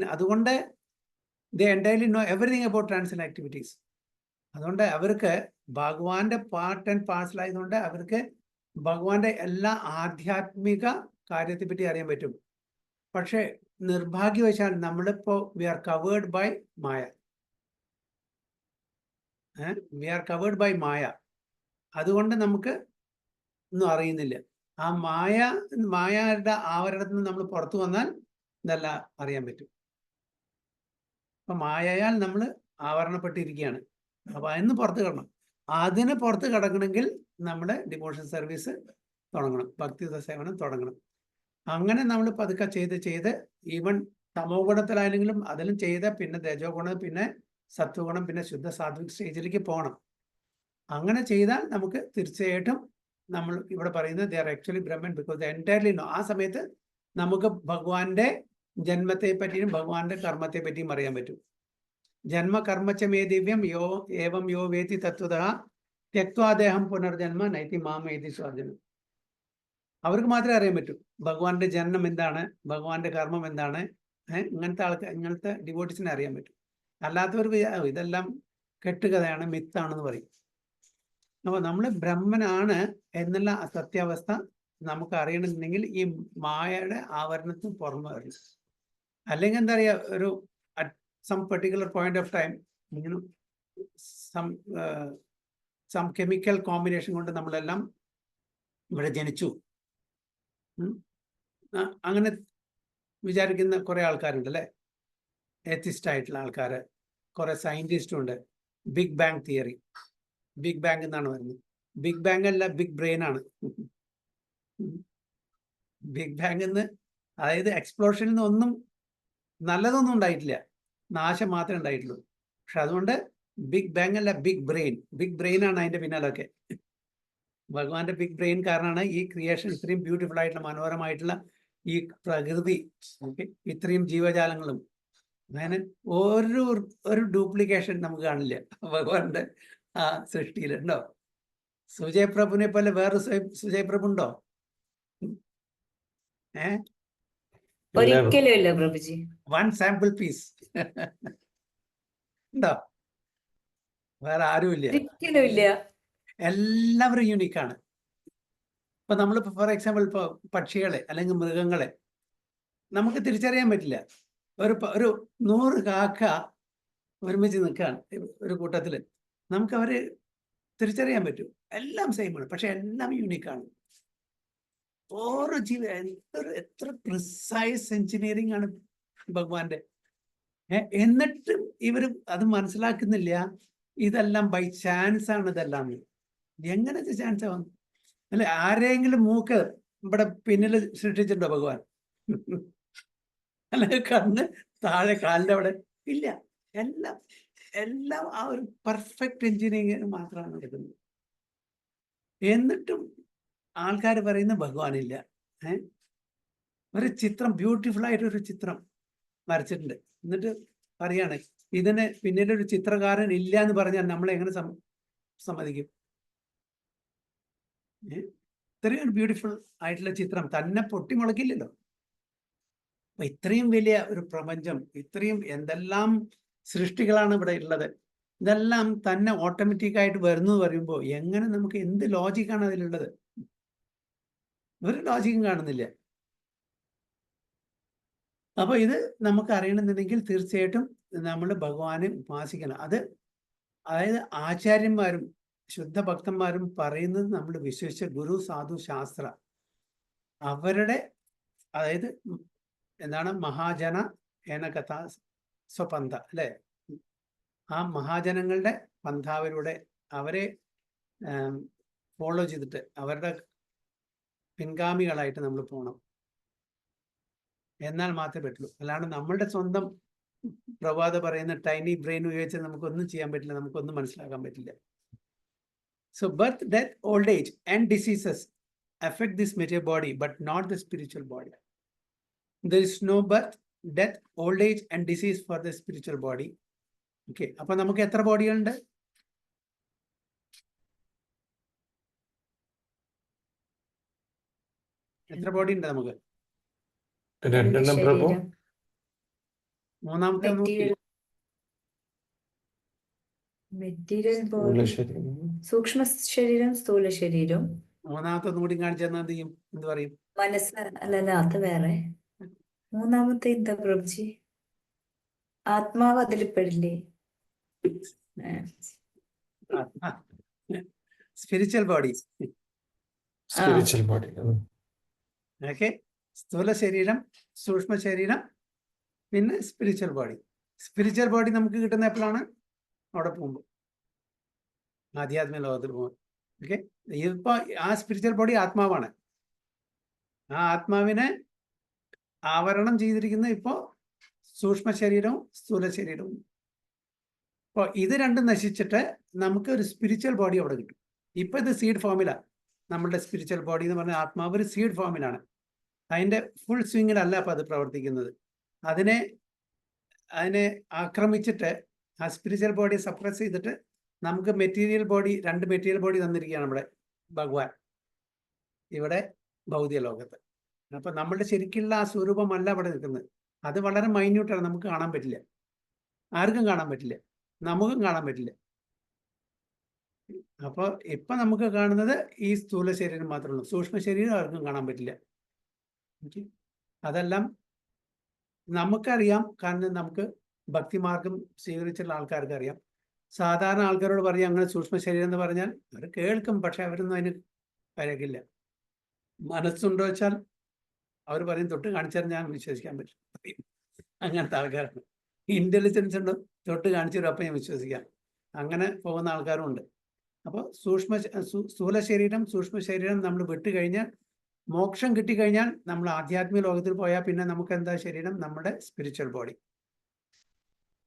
Speaker 1: know everything about transcendental activities. അതുകൊണ്ട് അവർക്ക് ഭഗവാന്റെ പാർട്ട് ആൻഡ് പാർസൽ ആയതുകൊണ്ട് അവർക്ക് ഭഗവാന്റെ എല്ലാ ആധ്യാത്മിക കാര്യത്തെ പറ്റി അറിയാൻ പറ്റും. പക്ഷെ നിർഭാഗ്യവശാൽ നമ്മളിപ്പോ വി ആർ കവേർഡ് ബൈ മായ. അതുകൊണ്ട് നമുക്ക് ഒന്നും അറിയുന്നില്ല. ആ മായയുടെ ആവരണത്തിൽ നിന്ന് നമ്മൾ പുറത്തു വന്നാൽ ഇതെല്ലാം അറിയാൻ പറ്റും. അപ്പൊ മായയാൽ നമ്മൾ ആവരണപ്പെട്ടിരിക്കുകയാണ്. അപ്പൊ അതിന് പുറത്ത് കിടക്കണം. അതിന് പുറത്ത് കിടക്കണമെങ്കിൽ നമ്മുടെ ഡിവോഷൻ സർവീസ് തുടങ്ങണം, ഭക്തിയുത സേവനം തുടങ്ങണം. അങ്ങനെ നമ്മൾ പതുക്കെ ചെയ്ത് ഈവൻ തമോ ഗുണത്തിലായെങ്കിലും അതിലും ചെയ്ത് പിന്നെ രജോ ഗുണം, പിന്നെ സത്വഗുണം, പിന്നെ ശുദ്ധ സാത്വിക് സ്റ്റേജിലേക്ക് പോകണം. അങ്ങനെ ചെയ്താൽ നമുക്ക് തീർച്ചയായിട്ടും നമ്മൾ ഇവിടെ പറയുന്നത് they are actually Brahman, because they entirely know. ആ സമയത്ത് നമുക്ക് ഭഗവാന്റെ ജന്മത്തെ പറ്റിയും ഭഗവാന്റെ കർമ്മത്തെ പറ്റിയും അറിയാൻ പറ്റും. ജന്മകർമ്മച്ച മേ ദിവ്യം യോ വേത്തി തത്വതഃ ത്യക്വാദേഹം പുനർജന്മ നൈതി മാമേതി സ്വാർജനം. അവർക്ക് മാത്രമേ അറിയാൻ പറ്റൂ ഭഗവാന്റെ ജന്മം എന്താണ്, ഭഗവാന്റെ കർമ്മം എന്താണ്. ഇങ്ങനത്തെ ഡിവോട്ടീസിനെ അറിയാൻ പറ്റും. അല്ലാത്തവർക്ക് ഇതെല്ലാം കെട്ടുകഥയാണ്, മിത്താണെന്ന് പറയും. അപ്പോൾ നമ്മൾ ബ്രഹ്മനാണ് എന്നുള്ള സത്യാവസ്ഥ നമുക്ക് അറിയണമെന്നുണ്ടെങ്കിൽ ഈ മായയുടെ ആവരണത്തിന് പുറമെ വരണം. അല്ലെങ്കിൽ എന്താ പറയുക, ഒരു at some particular point of time ഇങ്ങനെ സം കെമിക്കൽ കോമ്പിനേഷൻ കൊണ്ട് നമ്മളെല്ലാം ഇവിടെ ജനിച്ചു, അങ്ങനെ വിചാരിക്കുന്ന കുറേ ആൾക്കാരുണ്ട് അല്ലേ? എത്തിസ്റ്റ് ആയിട്ടുള്ള ആൾക്കാർ, കുറേ സയൻറ്റിസ്റ്റും ഉണ്ട്. Big bang theory, big bang എന്നാണ് പറയുന്നത്. ബിഗ് ബാങ് അല്ല, ബിഗ് ബ്രെയിൻ ആണ്. ബിഗ് ബാങ് എന്ന് അതായത് എക്സ്പ്ലോഷനിൽ നിന്ന് ഒന്നും നല്ലതൊന്നും ഉണ്ടായിട്ടില്ല, നാശം മാത്രമേ ഉണ്ടായിട്ടുള്ളൂ. പക്ഷെ അതുകൊണ്ട് ബിഗ് ബാങ് അല്ല, ബിഗ് ബ്രെയിൻ. ബിഗ് ബ്രെയിൻ ആണ് അതിൻ്റെ പിന്നാലൊക്കെ. ഭഗവാന്റെ ബിഗ് ബ്രെയിൻ കാരണമാണ് ഈ ക്രിയേഷൻ ഇത്രയും ബ്യൂട്ടിഫുൾ ആയിട്ടുള്ള മനോഹരമായിട്ടുള്ള ഈ പ്രകൃതി, ഇത്രയും ജീവജാലങ്ങളും. അങ്ങനെ ഒരു ഡ്യൂപ്ലിക്കേഷൻ നമുക്ക് കാണില്ല ഭഗവാന്റെ ആ സൃഷ്ടിയിലുണ്ടോ? സുജയ് പ്രഭുവിനെ പോലെ വേറെ സുജയ് പ്രഭു ഉണ്ടോ?
Speaker 5: ഒരിക്കലും ഇല്ല പ്രഭുജി.
Speaker 1: വൺ സാമ്പിൾ പീസ് ഉണ്ടോ? വേറെ ആരും ഇല്ല,
Speaker 5: ഒരിക്കലും ഇല്ല.
Speaker 1: എല്ലാവരും യൂണിക്കാണ്. ഇപ്പൊ നമ്മളിപ്പോ ഫോർ എക്സാമ്പിൾ ഇപ്പോൾ പക്ഷികളെ അല്ലെങ്കിൽ മൃഗങ്ങളെ നമുക്ക് തിരിച്ചറിയാൻ പറ്റില്ല. ഒരു 100 കാക്ക ഒരുമിച്ച് നിൽക്കുകയാണ് ഒരു കൂട്ടത്തിൽ, നമുക്ക് അവരെ തിരിച്ചറിയാൻ പറ്റും. എല്ലാം സെയിമാണ്, പക്ഷെ എല്ലാം യൂണിക്കാണ്. ഓരോ എത്ര പ്രിസൈസ് എഞ്ചിനീയറിംഗ് ആണ് ഭഗവാന്റെ. എന്നിട്ടും ഇവർ അത് മനസ്സിലാക്കുന്നില്ല. ഇതെല്ലാം ബൈ ചാൻസ് ആണ്. ഇതെല്ലാം എങ്ങനെ ചാൻസ് ആവുന്നു? അല്ലെ, ആരെങ്കിലും മൂക്ക് ഇവിടെ പിന്നിൽ സൃഷ്ടിച്ചിട്ടുണ്ടോ ഭഗവാൻ? അല്ലെ, കണ്ണ് താഴെ കാലിൻ്റെ അവിടെ ഇല്ല. എല്ലാം എല്ലാം ആ ഒരു പെർഫെക്റ്റ് എഞ്ചിനീയറിംഗ് മാത്രമാണ് എടുക്കുന്നത്. എന്നിട്ടും ആൾക്കാർ പറയുന്ന ഭഗവാനില്ല. ഒരു ചിത്രം, ബ്യൂട്ടിഫുൾ ആയിട്ടൊരു ചിത്രം വരച്ചിട്ടുണ്ട്, എന്നിട്ട് പറയാണ് ഇതിന് പിന്നിലൊരു ചിത്രകാരൻ ഇല്ല എന്ന് പറഞ്ഞാൽ നമ്മളെ എങ്ങനെ സമ്മതിക്കും? ഇത്രയും ബ്യൂട്ടിഫുൾ ആയിട്ടുള്ള ചിത്രം തന്നെ പൊട്ടിമുളക്കില്ലല്ലോ. അപ്പൊ ഇത്രയും വലിയ ഒരു പ്രപഞ്ചം, ഇത്രയും എന്തെല്ലാം സൃഷ്ടികളാണ് ഇവിടെ ഉള്ളത്, ഇതെല്ലാം തന്നെ ഓട്ടോമാറ്റിക്കായിട്ട് വരുന്നു പറയുമ്പോൾ എങ്ങനെ നമുക്ക്, എന്ത് ലോജിക്കാണ് അതിലുള്ളത്? ഒരു ലോജിക്കും കാണുന്നില്ല. അപ്പൊ ഇത് നമുക്ക് അറിയണമെന്നുണ്ടെങ്കിൽ തീർച്ചയായിട്ടും നമ്മൾ ഭഗവാനെ ഉപാസിക്കണം. അതായത് ആചാര്യന്മാരും ശുദ്ധഭക്തന്മാരും പറയുന്നത് നമ്മൾ വിശ്വസിച്ച ഗുരു, സാധു, ശാസ്ത്ര, അവരുടെ, അതായത് എന്താണ്, മഹാജന ഏന കഥ സ്വപന്ഥ അല്ലെ, ആ മഹാജനങ്ങളുടെ പന്ഥാവിലൂടെ അവരെ ഫോളോ ചെയ്തിട്ട് അവരുടെ പിൻഗാമികളായിട്ട് നമ്മൾ പോകണം. എന്നാൽ മാത്രമേ പറ്റുള്ളൂ. അല്ലാണ്ട് നമ്മളുടെ സ്വന്തം പ്രഭാത പറയുന്ന ടൈനി ബ്രെയിൻ ഉപയോഗിച്ച് നമുക്കൊന്നും ചെയ്യാൻ പറ്റില്ല, നമുക്കൊന്നും മനസ്സിലാക്കാൻ പറ്റില്ല. So birth, death, old age and diseases affect this material body but not the spiritual body. There is no birth, death, old age and disease for the spiritual body. Okay, അപ്പോൾ നമുക്ക് എത്ര ബോഡികളുണ്ട്? എത്ര ബോഡി ഉണ്ട് നമുക്ക്?
Speaker 4: 2 പ്രഭു.
Speaker 1: മൂന്നാമത്തെ
Speaker 5: material body, സൂക്ഷ്മ ശരീരം, സ്ഥൂല ശരീരം.
Speaker 1: മൂന്നാമത്തെ കൂടി കാണിച്ചു തന്നാൽ എന്ത് ചെയ്യും? എന്ത് പറയും?
Speaker 5: മനസ്സ്. അല്ലല്ല, അത് വേറെ. മൂന്നാമത്തെ എന്താ പ്രഭുജി? ആത്മാവ് അതിൽ പെടില്ലേ?
Speaker 1: Spiritual body.
Speaker 4: Spiritual body.
Speaker 1: Okay, സ്ഥൂല ശരീരം, സൂക്ഷ്മ ശരീരം, പിന്നെ സ്പിരിച്വൽ ബോഡി. സ്പിരിച്വൽ ബോഡി നമുക്ക് കിട്ടുന്ന എപ്പോഴാണ്? അവിടെ പോകുമ്പോൾ, ആധ്യാത്മിക ലോകത്തിൽ പോകുമ്പോൾ. ഓക്കെ, ഇപ്പൊ ആ സ്പിരിച്വൽ ബോഡി ആത്മാവാണ്. ആ ആത്മാവിനെ ആവരണം ചെയ്തിരിക്കുന്ന ഇപ്പോൾ സൂക്ഷ്മ ശരീരവും സ്ഥൂല ശരീരവും. അപ്പോൾ ഇത് രണ്ടും നശിച്ചിട്ട് നമുക്ക് ഒരു സ്പിരിച്വൽ ബോഡി അവിടെ കിട്ടും. ഇപ്പൊ ഇത് സീഡ് ഫോമിലാണ്. നമ്മളുടെ സ്പിരിച്വൽ ബോഡി എന്ന് പറഞ്ഞാൽ ആത്മാവ് ഒരു സീഡ് ഫോമിലാണ്. അതിൻ്റെ ഫുൾ സ്വിങ്ങിലല്ല അപ്പം അത് പ്രവർത്തിക്കുന്നത്. അതിനെ ആക്രമിച്ചിട്ട് ആ സ്പിരിച്വൽ ബോഡി സപ്രസ് ചെയ്തിട്ട് നമുക്ക് മെറ്റീരിയൽ ബോഡി, 2 മെറ്റീരിയൽ ബോഡി തന്നിരിക്കുകയാണ് നമ്മുടെ ഭഗവാൻ ഇവിടെ ഭൗതിക ലോകത്ത്. അപ്പം നമ്മളുടെ ശരിക്കുള്ള ആ സ്വരൂപമല്ല അവിടെ നിൽക്കുന്നത്. അത് വളരെ മൈന്യൂട്ടാണ്, നമുക്ക് കാണാൻ പറ്റില്ല, ആർക്കും കാണാൻ പറ്റില്ല, നമുക്കും കാണാൻ പറ്റില്ല. അപ്പോൾ ഇപ്പം നമുക്ക് കാണുന്നത് ഈ സ്ഥൂല ശരീരം മാത്രമേ ഉള്ളൂ. സൂക്ഷ്മ ശരീരം ആർക്കും കാണാൻ പറ്റില്ല. അതെല്ലാം നമുക്കറിയാം, കാരണം നമുക്ക് ഭക്തിമാർഗം സ്വീകരിച്ചിട്ടുള്ള ആൾക്കാർക്ക് അറിയാം. സാധാരണ ആൾക്കാരോട് പറയാം അങ്ങനെ സൂക്ഷ്മ ശരീരം എന്ന് പറഞ്ഞാൽ അവർ കേൾക്കും, പക്ഷെ അവരൊന്നും അതിന് കരകില്ല. മനസ്സുണ്ടോ വെച്ചാൽ അവർ പറയും തൊട്ട് കാണിച്ചാൽ ഞാൻ വിശ്വസിക്കാൻ പറ്റും. അങ്ങനത്തെ ആൾക്കാരാണ്. ഇന്റലിജൻസ് ഉണ്ടോ, തൊട്ട് കാണിച്ചു അപ്പം ഞാൻ വിശ്വസിക്കാം. അങ്ങനെ പോകുന്ന ആൾക്കാരും ഉണ്ട്. അപ്പോൾ സ്ഥൂല ശരീരം, സൂക്ഷ്മ ശരീരം നമ്മൾ വിട്ടുകഴിഞ്ഞാൽ, മോക്ഷം കിട്ടിക്കഴിഞ്ഞാൽ നമ്മൾ ആധ്യാത്മിക ലോകത്തിൽ പോയാൽ പിന്നെ നമുക്ക് എന്താ ശരീരം? നമ്മുടെ സ്പിരിച്വൽ ബോഡി.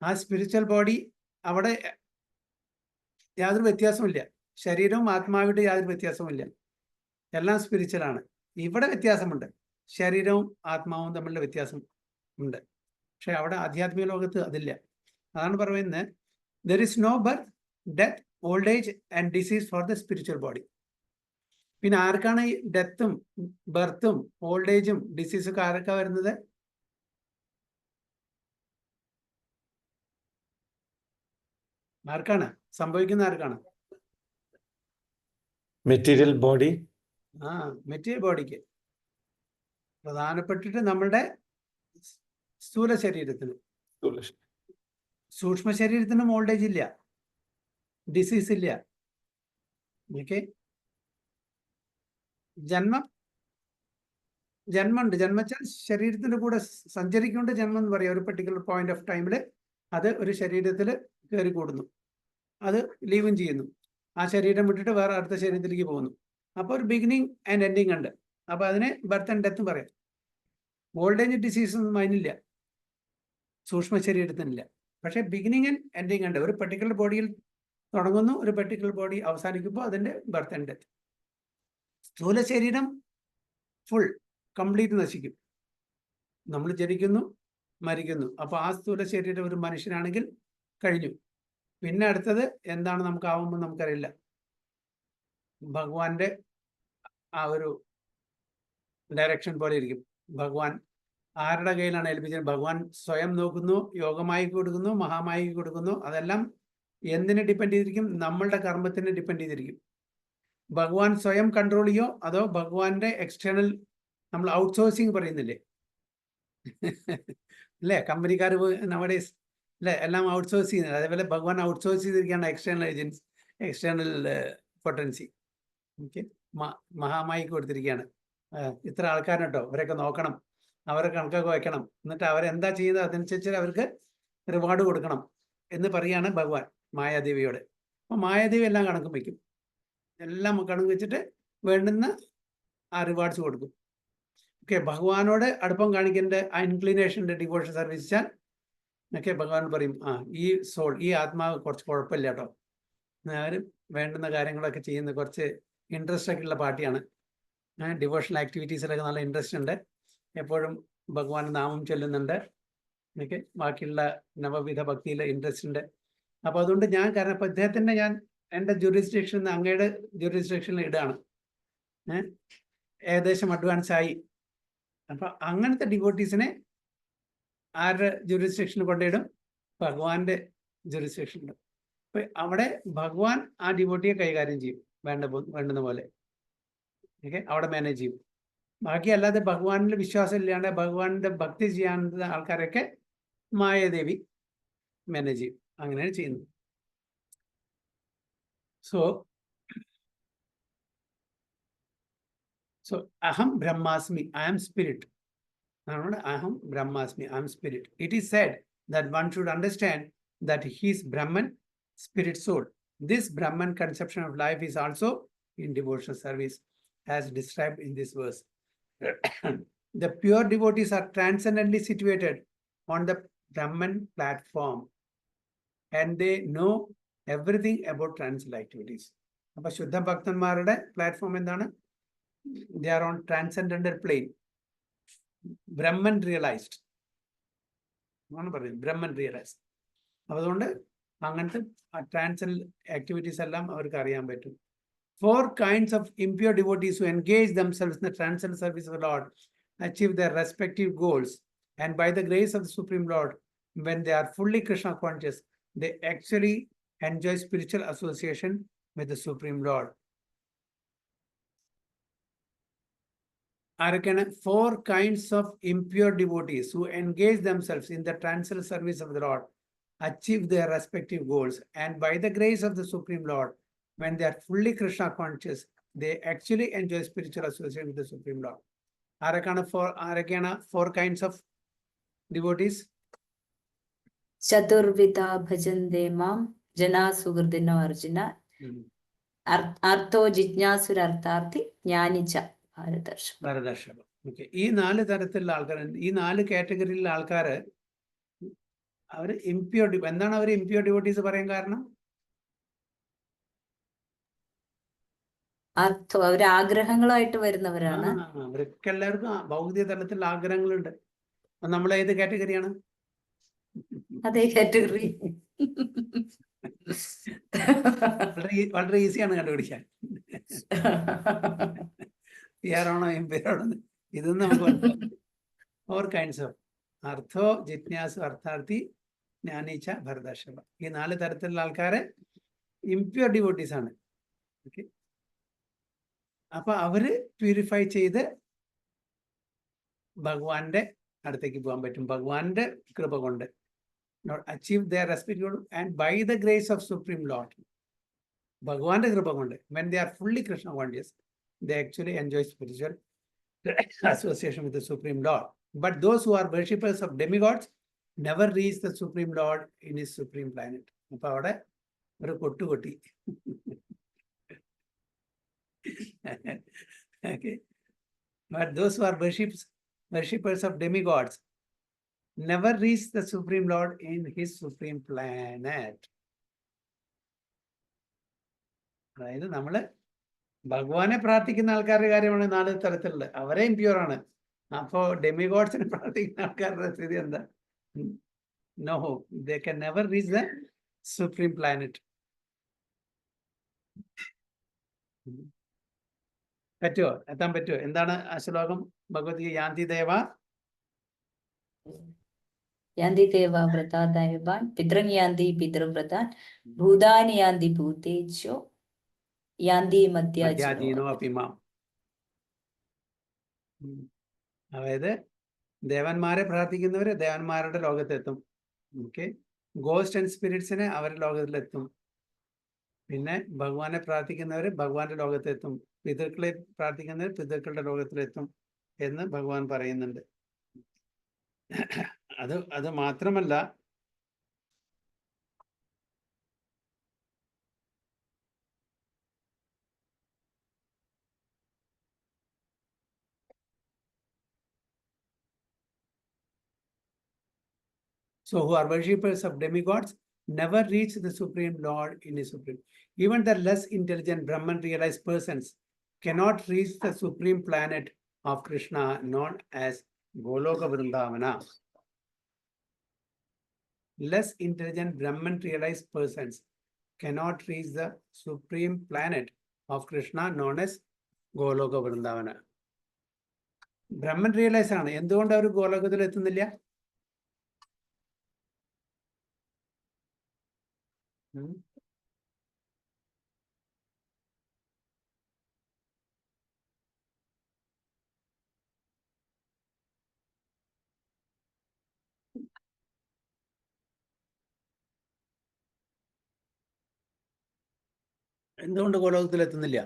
Speaker 1: ആ സ്പിരിച്വൽ ബോഡി അവിടെ യാതൊരു വ്യത്യാസമില്ല. ശരീരവും ആത്മാവിൻ്റെ യാതൊരു വ്യത്യാസമില്ല, എല്ലാം സ്പിരിച്വലാണ്. ഇവിടെ വ്യത്യാസമുണ്ട്, ശരീരവും ആത്മാവും തമ്മിലുള്ള വ്യത്യാസം ഉണ്ട്. പക്ഷെ അവിടെ ആധ്യാത്മിക ലോകത്ത് അതില്ല. അതാണ് പറയുന്നത്, there is no birth, death, old age and disease for the spiritual body. പിന്നെ ആർക്കാണ് ഈ ഡെത്തും ബർത്തും ഓൾഡ് ഏജും ഡിസീസൊക്കെ ആരൊക്കെ വരുന്നത്? ആർക്കാണ് സംഭവിക്കുന്ന? ആർക്കാണ്?
Speaker 4: Material body.
Speaker 1: മെറ്റീരിയൽ ബോഡിക്ക് പ്രധാനപ്പെട്ടിട്ട് നമ്മളുടെ സ്ഥൂല ശരീരത്തിന്. സൂക്ഷ്മ ശരീരത്തിനും ഓൾഡേജ് ഇല്ല, ഡിസീസ് ഇല്ല. ഓക്കെ, ജന്മമുണ്ട്. ജന്മച്ചാൽ ശരീരത്തിന്റെ കൂടെ സഞ്ചരിക്കൊണ്ട് ജന്മം എന്ന് പറയാം. ഒരു പെർട്ടിക്കുലർ പോയിന്റ് ഓഫ് ടൈമിൽ അത് ഒരു ശരീരത്തിൽ കയറി കൂടുന്നു, അത് ലീവും ചെയ്യുന്നു, ആ ശരീരം വിട്ടിട്ട് വേറെ അടുത്ത ശരീരത്തിലേക്ക് പോകുന്നു. അപ്പോൾ ഒരു ബിഗിനിങ് ആൻഡ് എൻഡിങ് ഉണ്ട്. അപ്പോൾ അതിനെ ബർത്ത് ആൻഡ് ഡെത്ത് പറയാം. ഓൾഡേജ് ഡിസീസ് ഒന്നും അതിനില്ല, സൂക്ഷ്മ ശരീരത്തിനില്ല. പക്ഷേ ബിഗിനിങ് ആൻഡ് എൻഡിങ് ഉണ്ട്. ഒരു പെർട്ടിക്കുലർ ബോഡിയിൽ തുടങ്ങുന്നു, ഒരു പെർട്ടിക്കുലർ ബോഡി അവസാനിക്കുമ്പോൾ അതിൻ്റെ ബർത്ത് ആൻഡ് ഡെത്ത്. സ്ഥൂല ശരീരം ഫുൾ കംപ്ലീറ്റ് നശിക്കും. നമ്മൾ ജനിക്കുന്നു, മരിക്കുന്നു. അപ്പോൾ ആ സ്ഥൂല ശരീരം ഒരു മനുഷ്യനാണെങ്കിൽ കഴിഞ്ഞു. പിന്നെ അടുത്തത് എന്താണ് നമുക്കാവുമ്പോൾ നമുക്കറിയില്ല. ഭഗവാന്റെ ആ ഒരു ഡയറക്ഷൻ പോലെ ഇരിക്കും. ഭഗവാൻ ആരുടെ കയ്യിലാണ് ഏൽപ്പിച്ചത്? ഭഗവാൻ സ്വയം നോക്കുന്നു, യോഗമായി കൊടുക്കുന്നു, മഹാമായി കൊടുക്കുന്നു. അതെല്ലാം എന്തിനെ ഡിപ്പെൻഡ് ചെയ്തിരിക്കും? നമ്മളുടെ കർമ്മത്തിനെ ഡിപ്പെൻഡ് ചെയ്തിരിക്കും. ഭഗവാൻ സ്വയം കൺട്രോൾ ചെയ്യോ അതോ ഭഗവാന്റെ എക്സ്റ്റേണൽ, നമ്മൾ ഔട്ട്സോഴ്സിങ് പറയുന്നില്ലേ അല്ലേ? കമ്പനിക്കാർ നവഡേസ് അല്ലേ എല്ലാം ഔട്ട്സോഴ്സ് ചെയ്യുന്നത്. അതേപോലെ ഭഗവാൻ ഔട്ട്സോഴ്സ് ചെയ്തിരിക്കുകയാണ് external agents, external potency. Okay, മഹാമായി കൊടുത്തിരിക്കുകയാണ്. ഇത്ര ആൾക്കാരുണ്ടോ, ഇവരൊക്കെ നോക്കണം, അവരെ കണക്കൊക്കെ വയ്ക്കണം, എന്നിട്ട് അവരെന്താ ചെയ്യുന്നത് അതനുസരിച്ച് അവർക്ക് റിവാർഡ് കൊടുക്കണം എന്ന് പറയാണ് ഭഗവാൻ മായാദേവിയോട്. അപ്പോൾ മായാദേവി എല്ലാം കണക്കും വയ്ക്കും, എല്ലാം കണക്ക് വെച്ചിട്ട് വേണ്ടുന്ന ആ റിവാർഡ്സ് കൊടുക്കും. ഓക്കെ, ഭഗവാനോട് അടുപ്പം കാണിക്കേണ്ട ആ ഇൻക്ലിനേഷൻ്റെ ഡിവോഷൻ സർവീസിച്ചാൽ ഒക്കെ ഭഗവാൻ പറയും, ഈ സോൾ, ഈ ആത്മാവ് കുറച്ച് കുഴപ്പമില്ല കേട്ടോ, അവർ വേണ്ടുന്ന കാര്യങ്ങളൊക്കെ ചെയ്യുന്ന കുറച്ച് ഇൻട്രസ്റ്റ് ഒക്കെ ഉള്ള പാർട്ടിയാണ്, ഡിവോഷണൽ ആക്ടിവിറ്റീസിലൊക്കെ നല്ല ഇൻട്രസ്റ്റ് ഉണ്ട്, എപ്പോഴും ഭഗവാൻ നാമം ചൊല്ലുന്നുണ്ട്, എനിക്ക് ബാക്കിയുള്ള നവവിധ ഭക്തിയിൽ ഇൻട്രസ്റ്റ് ഉണ്ട്. അപ്പോൾ അതുകൊണ്ട് ഞാൻ കാരണം ഇപ്പോൾ ഇദ്ദേഹത്തിൻ്റെ ഞാൻ എൻ്റെ ജൂറിസ്ഡിക്ഷനിൽ അങ്ങയുടെ ജൂറിസ്ഡിക്ഷനിൽ ഇടാണ്, ഏകദേശം അഡ്വാൻസ് ആയി. അപ്പം അങ്ങനത്തെ ഡിവോട്ടീസിനെ ആരുടെ ജൂറിസ്ഡിക്ഷനിൽ കൊണ്ടിടും? ഭഗവാന്റെ ജൂറിസ്ഡിക്ഷനിൽ. അപ്പം അവിടെ ഭഗവാൻ ആ ഡിവോട്ടിയെ കൈകാര്യം ചെയ്യും വേണ്ടുന്ന പോലെ. ഓക്കെ, അവിടെ മാനേജ് ചെയ്യും. ബാക്കി അല്ലാതെ ഭഗവാനിൽ വിശ്വാസം ഇല്ലാണ്ട് ഭഗവാന്റെ ഭക്തി ചെയ്യാനുള്ള ആൾക്കാരൊക്കെ മായാദേവി മാനേജ് ചെയ്യും. അങ്ങനെയാണ് ചെയ്യുന്നത്. So aham brahmasmi, I am spirit. Aham brahmasmi, I am spirit. It is said that one should understand that he is Brahman, spirit soul. This Brahman conception of life is also in devotional service as described in this verse. The pure devotees are transcendently situated on the Brahman platform and they know everything about transcendental activities. Appa Shuddha Bhaktanmarude platform endana? They are on transcendental plane. Brahman realized. Brahman realized. അതുകൊണ്ട് അങ്ങനത്തെ ട്രാൻസെൻഡൽ activities എല്ലാം അവർക്ക് അറിയാൻ പറ്റും. 4 kinds of impure devotees who engage themselves in the transcendental service of the Lord achieve their respective goals, and by the grace of the Supreme Lord, when they are fully Krishna conscious, they actually enjoy spiritual association with the Supreme Lord. Are 4 kinds of impure devotees who engage themselves in the transcendental service of the Lord, achieve their respective goals, and by the grace of the Supreme Lord, when they are fully Krishna conscious, they actually enjoy spiritual association with the Supreme Lord. Are 4 kinds of devotees?
Speaker 5: Chaturvida bhajande mam jana sugurdino arjuna artho ജിജ്ഞാസുരർത്ഥാർത്ഥി ജ്ഞാനിച്ച
Speaker 1: ഭാരതർഷഭം. Okay, ഈ 4 തരത്തിലുള്ള ആൾക്കാർ, ഈ 4 കാറ്റഗറിയിലുള്ള ആൾക്കാർ അവർ impure. എന്താണ് അവർ impure devotees പറയാൻ കാരണം?
Speaker 5: അർത്ഥം അവർ ആഗ്രഹങ്ങളായിട്ട് വരുന്നവരാണ്.
Speaker 1: അവർക്ക് എല്ലാവർക്കും ഭൗതിക തലത്തിലുള്ള ആഗ്രഹങ്ങളുണ്ട്. നമ്മൾ ഏത് കാറ്റഗറിയാണ്?
Speaker 5: അതേ കാറ്റഗറി.
Speaker 1: വളരെ ഈസിയാണ് കണ്ടുപിടിക്കാൻ. ആണോ എംപയറാണോ ഇതൊന്നും നമുക്ക് 4 kinds of അർത്ഥോ ജിജ്ഞാസു അർത്ഥാർത്ഥി ജ്ഞാനീച്ച ഭരതാർഷഭ. ഈ 4 തരത്തിലുള്ള ആൾക്കാരെ ഇംപ്യൂർ ഡിവോട്ടീസ് ആണ്. ഓക്കെ, അപ്പൊ അവര് പ്യൂരിഫൈ ചെയ്ത് ഭഗവാന്റെ അടുത്തേക്ക് പോകാൻ പറ്റും. ഭഗവാന്റെ കൃപ കൊണ്ട് achieve their respective and by the grace of Supreme Lord. ഭഗവാന്റെ കൃപ കൊണ്ട് when they are fully Krishna conscious, they actually enjoy spiritual association with the Supreme Lord. But those who are worshippers of demigods never reach the Supreme Lord in his supreme planet. അപ്പൊ അവിടെ ഒരു കൊട്ടുകൊട്ടി. Okay. But those who are worshippers of demigods never reach the Supreme Lord in his supreme planet. അതായത് നമ്മള് ഭഗവാനെ പ്രാർത്ഥിക്കുന്ന ആൾക്കാരുടെ കാര്യമാണ് നാല് തരത്തിലുള്ളത്. അവരെ ഇംപ്യൂർ ആണ്. അപ്പോ ഡെമിഗോഡ്സിനെ പ്രാർത്ഥിക്കുന്ന ആൾക്കാരുടെ സ്ഥിതി എന്താ? No hope. They can never reach the supreme planet. പറ്റുമോ? എത്താൻ പറ്റുമോ? എന്താണ് ആ ശ്ലോകം? ഭഗവത്ഗീത യാന്തി ദേവ
Speaker 5: യാന്തി ദേവ വ്രതാ ദൈവാൻ പിതൃം യാന്തി പിതൃവ്രതാൻ ഭൂതാനി യാന്തി ഭൂതേജോ യാന്തി മധ്യാജീനോ.
Speaker 1: മധ്യാധീനോ അഭിമാം. അതായത് ദേവന്മാരെ പ്രാർത്ഥിക്കുന്നവര് ദേവന്മാരുടെ ലോകത്തെത്തും. ഓക്കെ. ഗോസ്റ്റ് ആൻഡ് സ്പിരിറ്റ്സിനെ അവരുടെ ലോകത്തിലെത്തും. പിന്നെ ഭഗവാനെ പ്രാർത്ഥിക്കുന്നവര് ഭഗവാന്റെ ലോകത്തെത്തും. പിതൃക്കളെ പ്രാർത്ഥിക്കുന്നവർ പിതൃക്കളുടെ ലോകത്തിലെത്തും എന്ന് ഭഗവാൻ പറയുന്നുണ്ട്. അത് മാത്രമല്ല, so who are worshippers of demigods never reach the Supreme Lord in his supreme. Even the less intelligent Brahman realized persons cannot reach the supreme planet of Krishna known as Goloka Vrindavana. Less intelligent Brahman realized persons cannot reach the supreme planet of Krishna known as Goloka Vrindavana. Brahman realize ആണ്. എന്തുകൊണ്ട് അവർ ഗോലോകത്തിൽ എത്തുന്നില്ല? എന്തുകൊണ്ട് ഗോലോകത്തിൽ എത്തുന്നില്ല?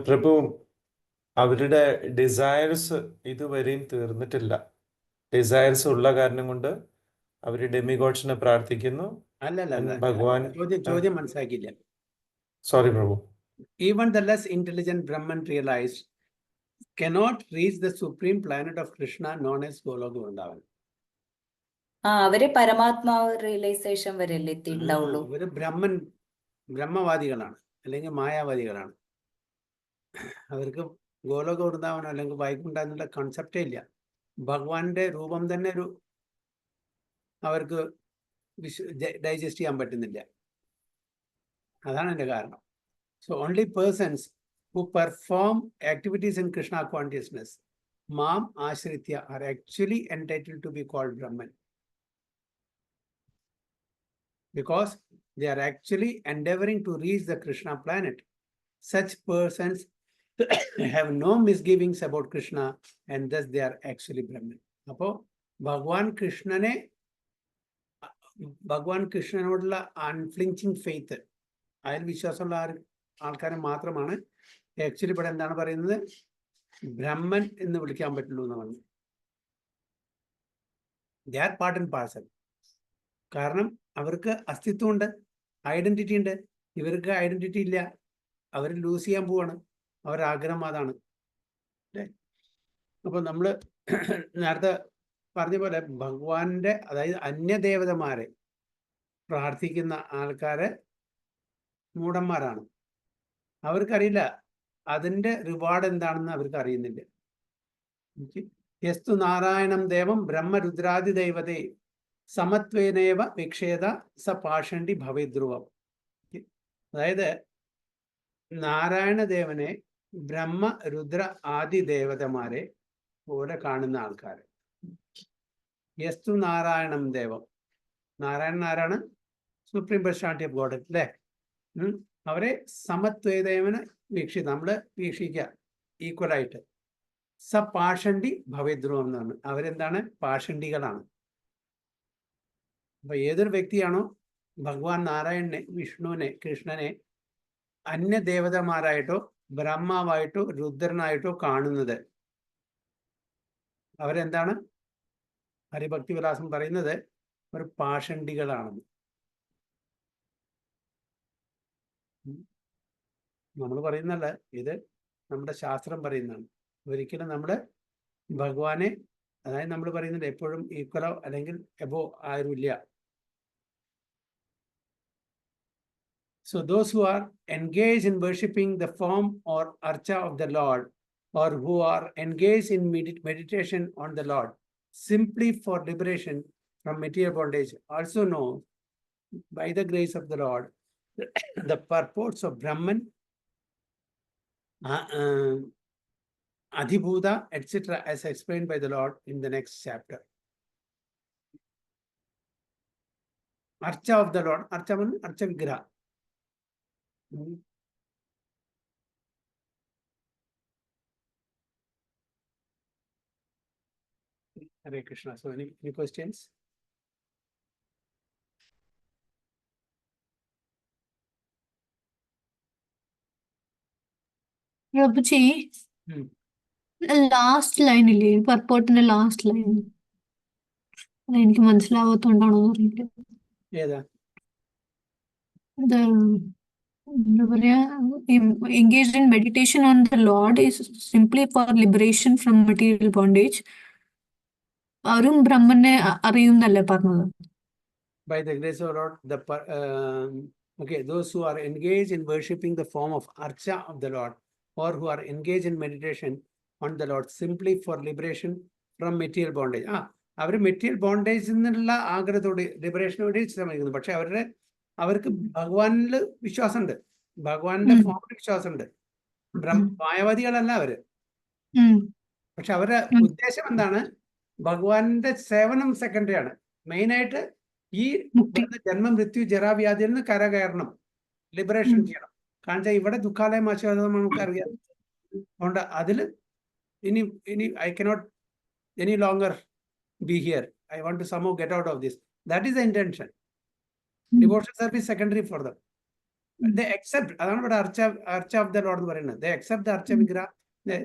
Speaker 4: പ്രഭു, അവരുടെ desires ഇതുവരെയും തീർന്നിട്ടില്ല. Desires ഉള്ള കാരണം കൊണ്ട് അവര് ഡെമിഗോഡ്സിനെ പ്രാർത്ഥിക്കുന്നു.
Speaker 1: അല്ലല്ല,
Speaker 4: ഭഗവാൻ
Speaker 1: ചോദ്യം മനസ്സിലാക്കിയില്ല.
Speaker 4: സോറി പ്രഭു.
Speaker 1: Even the less intelligent Brahman realized cannot reach the supreme planet of Krishna known as Goloka Vrindavan.
Speaker 5: അവര് പരമാത്മാവ് റിയലൈസേഷൻ വരെ അല്ലേ എത്തിയിട്ടുണ്ടാവുള്ളൂ.
Speaker 1: ഇവര് ബ്രഹ്മവാദികളാണ്, അല്ലെങ്കിൽ മായാവാദികളാണ്. അവർക്ക് ഗോലോക വൃന്ദാവനം അല്ലെങ്കിൽ വൈകുണ്ഠ എന്നുള്ള കൺസെപ്റ്റേ ഇല്ല. ഭഗവാന്റെ രൂപം തന്നെ അവർക്ക് ഡൈജസ്റ്റ് ചെയ്യാൻ പറ്റുന്നില്ല. അതാണ് എൻ്റെ കാരണം. So only persons who perform activities in Krishna consciousness, Mam Ashritya, are actually entitled to be called Brahman. Because they are actually endeavoring to reach the Krishna planet. Such persons have no misgivings about Krishna and thus they are actually Brahman. അപ്പോ ഭഗവാൻ കൃഷ്ണനോടുള്ള unflinching faith, അതിൽ വിശ്വാസമുള്ള ആൾക്കാരെ മാത്രമാണ് actually ഇവിടെ എന്താണ് പറയുന്നത്, ബ്രഹ്മൻ എന്ന് വിളിക്കാൻ പറ്റുള്ളൂ എന്ന് പറഞ്ഞു. They are part and parcel. കാരണം അവർക്ക് അസ്തിത്വമുണ്ട്, ഐഡന്റിറ്റി ഉണ്ട്. ഇവർക്ക് ഐഡന്റിറ്റി ഇല്ല, അവർ ലൂസ് ചെയ്യാൻ പോവാണ്. അവരുടെ ആഗ്രഹം അതാണ്. അപ്പൊ നമ്മള് നേരത്തെ പറഞ്ഞ പോലെ ഭഗവാന്റെ, അതായത് അന്യദേവതമാരെ പ്രാർത്ഥിക്കുന്ന ആൾക്കാരെ മൂഢന്മാരാണ്. അവർക്കറിയില്ല അതിന്റെ റിവാർഡ് എന്താണെന്ന് അവർക്ക് അറിയുന്നില്ല. യസ്തു നാരായണം ദേവം ബ്രഹ്മരുദ്രാദി ദൈവതേ സമത്വേനേവ വിക്ഷേത സ പാഷണ്ഡി ഭവേദ്രുവം. അതായത് നാരായണദേവനെ ബ്രഹ്മ രുദ്ര ആദി ദേവതമാരെ പോലെ കാണുന്ന ആൾക്കാർ, യസ്തു നാരായണം ദേവം. നാരായണൻ ആരാണ്? സുപ്രീം പേഴ്സണാലിറ്റി ഓഫ് ഗോഡ് അല്ലേ? അവരെ സമത്വേദേവന വീക്ഷിക്കുക, നമ്മൾ വീക്ഷിക്കുക ഈക്വലായിട്ട്. സ പാഷണ്ഡി ഭവേദ്രുവം എന്നാണ്. അവരെന്താണ്? പാഷണ്ഡികളാണ്. അപ്പൊ ഏതൊരു വ്യക്തിയാണോ ഭഗവാൻ നാരായണനെ, വിഷ്ണുവിനെ, കൃഷ്ണനെ അന്യദേവതമാരായിട്ടോ ബ്രഹ്മാവായിട്ടോ രുദ്രനായിട്ടോ കാണുന്നത്, അവരെന്താണ്? ഹരിഭക്തി വിലാസം പറയുന്നത് ഒരു പാഷണ്ഡികളാണെന്ന്. നമ്മൾ പറയുന്നല്ല, ഇത് നമ്മുടെ ശാസ്ത്രം പറയുന്നതാണ്. ഒരിക്കലും നമ്മൾ ഭഗവാനെ, അതായത് നമ്മൾ പറയുന്നത് എപ്പോഴും ഈക്വലോ അല്ലെങ്കിൽ എബോ ആരുമില്ല. So those who are engaged in worshipping the form or archa of the Lord, or who are engaged in meditation on the Lord simply for liberation from material bondage, also know by the grace of the Lord the purports of Brahman, Adhibhuta, etc., as explained by the Lord in the next chapter. Archa of the Lord, Archa means Archa Vigraha. Hare Krishna. So any questions?
Speaker 2: പ്രഭുജി, last ലൈനില്ലേ, പർപ്പോട്ടിന്റെ last line, അതെനിക്ക് മനസ്സിലാവാത്തോണ്ടാണോ അറിയില്ല.
Speaker 1: ഏതാ?
Speaker 2: ഇത് എന്താ പറയാ, engaged in meditation on the Lord is simply for liberation from material bondage. അവരും ബ്രഹ്മനെ അറിയും എന്നല്ലേ പറഞ്ഞത്?
Speaker 1: By the grace of the Lord, okay, those who are engaged in worshipping the form of Archa of the Lord, or who are engaged in meditation on the Lord simply for liberation from material bondage. അവർ material ബോണ്ടേജിൽ നിന്നുള്ള ആഗ്രഹത്തോട് liberation വേണ്ടി ശ്രമിക്കുന്നു. പക്ഷെ അവർക്ക് ഭഗവാനിൽ വിശ്വാസമുണ്ട്, ഭഗവാന്റെ ഫോമിൽ വിശ്വാസമുണ്ട്. മായാവാദികളല്ല അവര്. പക്ഷെ അവരുടെ ഉദ്ദേശം എന്താണ്? ഭഗവാന്റെ സേവനം സെക്കൻഡറി ആണ്. മെയിനായിട്ട് ഈ ജന്മ മൃത്യു ജരാവ്യാധിയിൽ നിന്ന് കരകയറണം, ലിബറേഷൻ ചെയ്യണം. കാരണം വെച്ചാൽ ഇവിടെ ദുഃഖാലയം ആശീർവാദം നമുക്കറിയാം. അതുകൊണ്ട് അതിൽ ഇനി I cannot any longer be here. I want to somehow get out of this. That is the intention. Devotional service secondary for them. They accept. അതാണ് ഇവിടെ Archa of the Lord എന്ന് പറയുന്നത്. They accept the Archa Vigraha.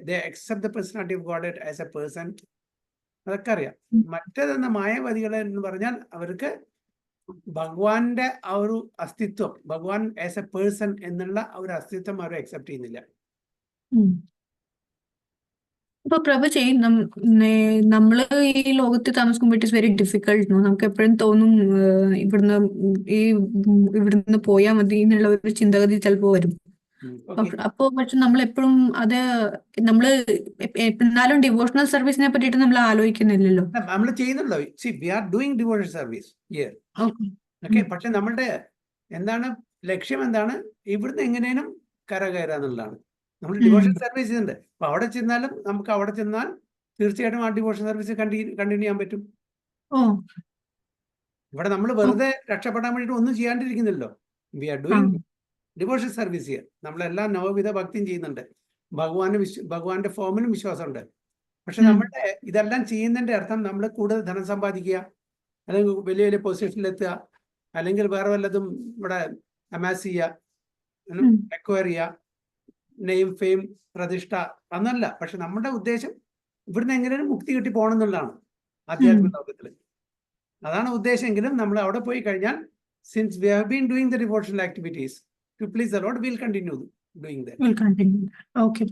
Speaker 1: They accept the personality of Godhead as a person. അതൊക്കെ അറിയാം. മറ്റേതെന്ന മായാവാദികൾ എന്ന് പറഞ്ഞാൽ അവർക്ക് ഭഗവാന്റെ ആ ഒരു അസ്തിത്വം, ഭഗവാൻ ആസ് എ പേഴ്സൺ എന്നുള്ള ഒരു അസ്തിത്വം അവർ അക്സെപ്റ്റ് ചെയ്യുന്നില്ല.
Speaker 2: ഇപ്പൊ പ്രഭുജി, നമ്മള് ഈ ലോകത്ത് താമസിക്കുമ്പോൾ ഇറ്റ് ഇസ് വെരി ഡിഫിക്കൾട്ട്. നമുക്ക് എപ്പോഴും തോന്നും ഇവിടുന്ന് പോയാൽ മതി എന്നുള്ള ഒരു ചിന്തഗതി ചിലപ്പോ വരും. അപ്പൊ പക്ഷെ നമ്മൾ എപ്പോഴും നമ്മള് എന്നാലും ഡിവോഷണൽ സർവീസിനെ പറ്റിയിട്ട് നമ്മൾ ആലോചിക്കുന്നില്ലല്ലോ.
Speaker 1: നമ്മൾ ചെയ്യുന്നുണ്ടോ? We are doing devotional service here. Okay, പക്ഷെ നമ്മളുടെ എന്താണ് ലക്ഷ്യം? എന്താണ്? ഇവിടുന്ന് എങ്ങനെയും കരകയറാന്നുള്ളതാണ്. നമ്മൾ ഡിവോഷണൽ സർവീസ് ചെയ്യുന്നുണ്ട്. അപ്പൊ അവിടെ ചെന്നാലും നമുക്ക് അവിടെ ചെന്നാൽ തീർച്ചയായിട്ടും ആ ഡിവോഷണൽ സർവീസ് കണ്ടിന്യൂ ചെയ്യാൻ പറ്റും. ഇവിടെ നമ്മൾ വെറുതെ രക്ഷപ്പെടാൻ വേണ്ടിയിട്ട് ഒന്നും ചെയ്യാണ്ടിരിക്കുന്നില്ലല്ലോ. We are doing devotional service here. നമ്മളെല്ലാം നവവിധ ഭക്തിയും ചെയ്യുന്നുണ്ട്. ഭഗവാന്റെ ഫോമിലും വിശ്വാസമുണ്ട്. പക്ഷെ നമ്മുടെ ഇതെല്ലാം ചെയ്യുന്നതിന്റെ അർത്ഥം നമ്മൾ കൂടുതൽ ധനം സമ്പാദിക്കുക, അല്ലെങ്കിൽ വലിയ വലിയ പൊസിഷനിലെത്തുക, അല്ലെങ്കിൽ വേറെ വല്ലതും ഇവിടെ അമാസ് ചെയ്യുക, അക്വയർ ചെയ്യുക, നെയിം, ഫെയിം, പ്രതിഷ്ഠ എന്നല്ല. പക്ഷെ നമ്മുടെ ഉദ്ദേശം ഇവിടുന്ന് എങ്ങനെയും മുക്തി കിട്ടി പോകണം എന്നുള്ളതാണ് ആധ്യാത്മിക ലോകത്തിൽ. അതാണ് ഉദ്ദേശമെങ്കിലും നമ്മൾ അവിടെ പോയി കഴിഞ്ഞാൽ, since we have been doing the devotional activities to please the Lord, will continue doing that.
Speaker 2: We'll continue. Okay.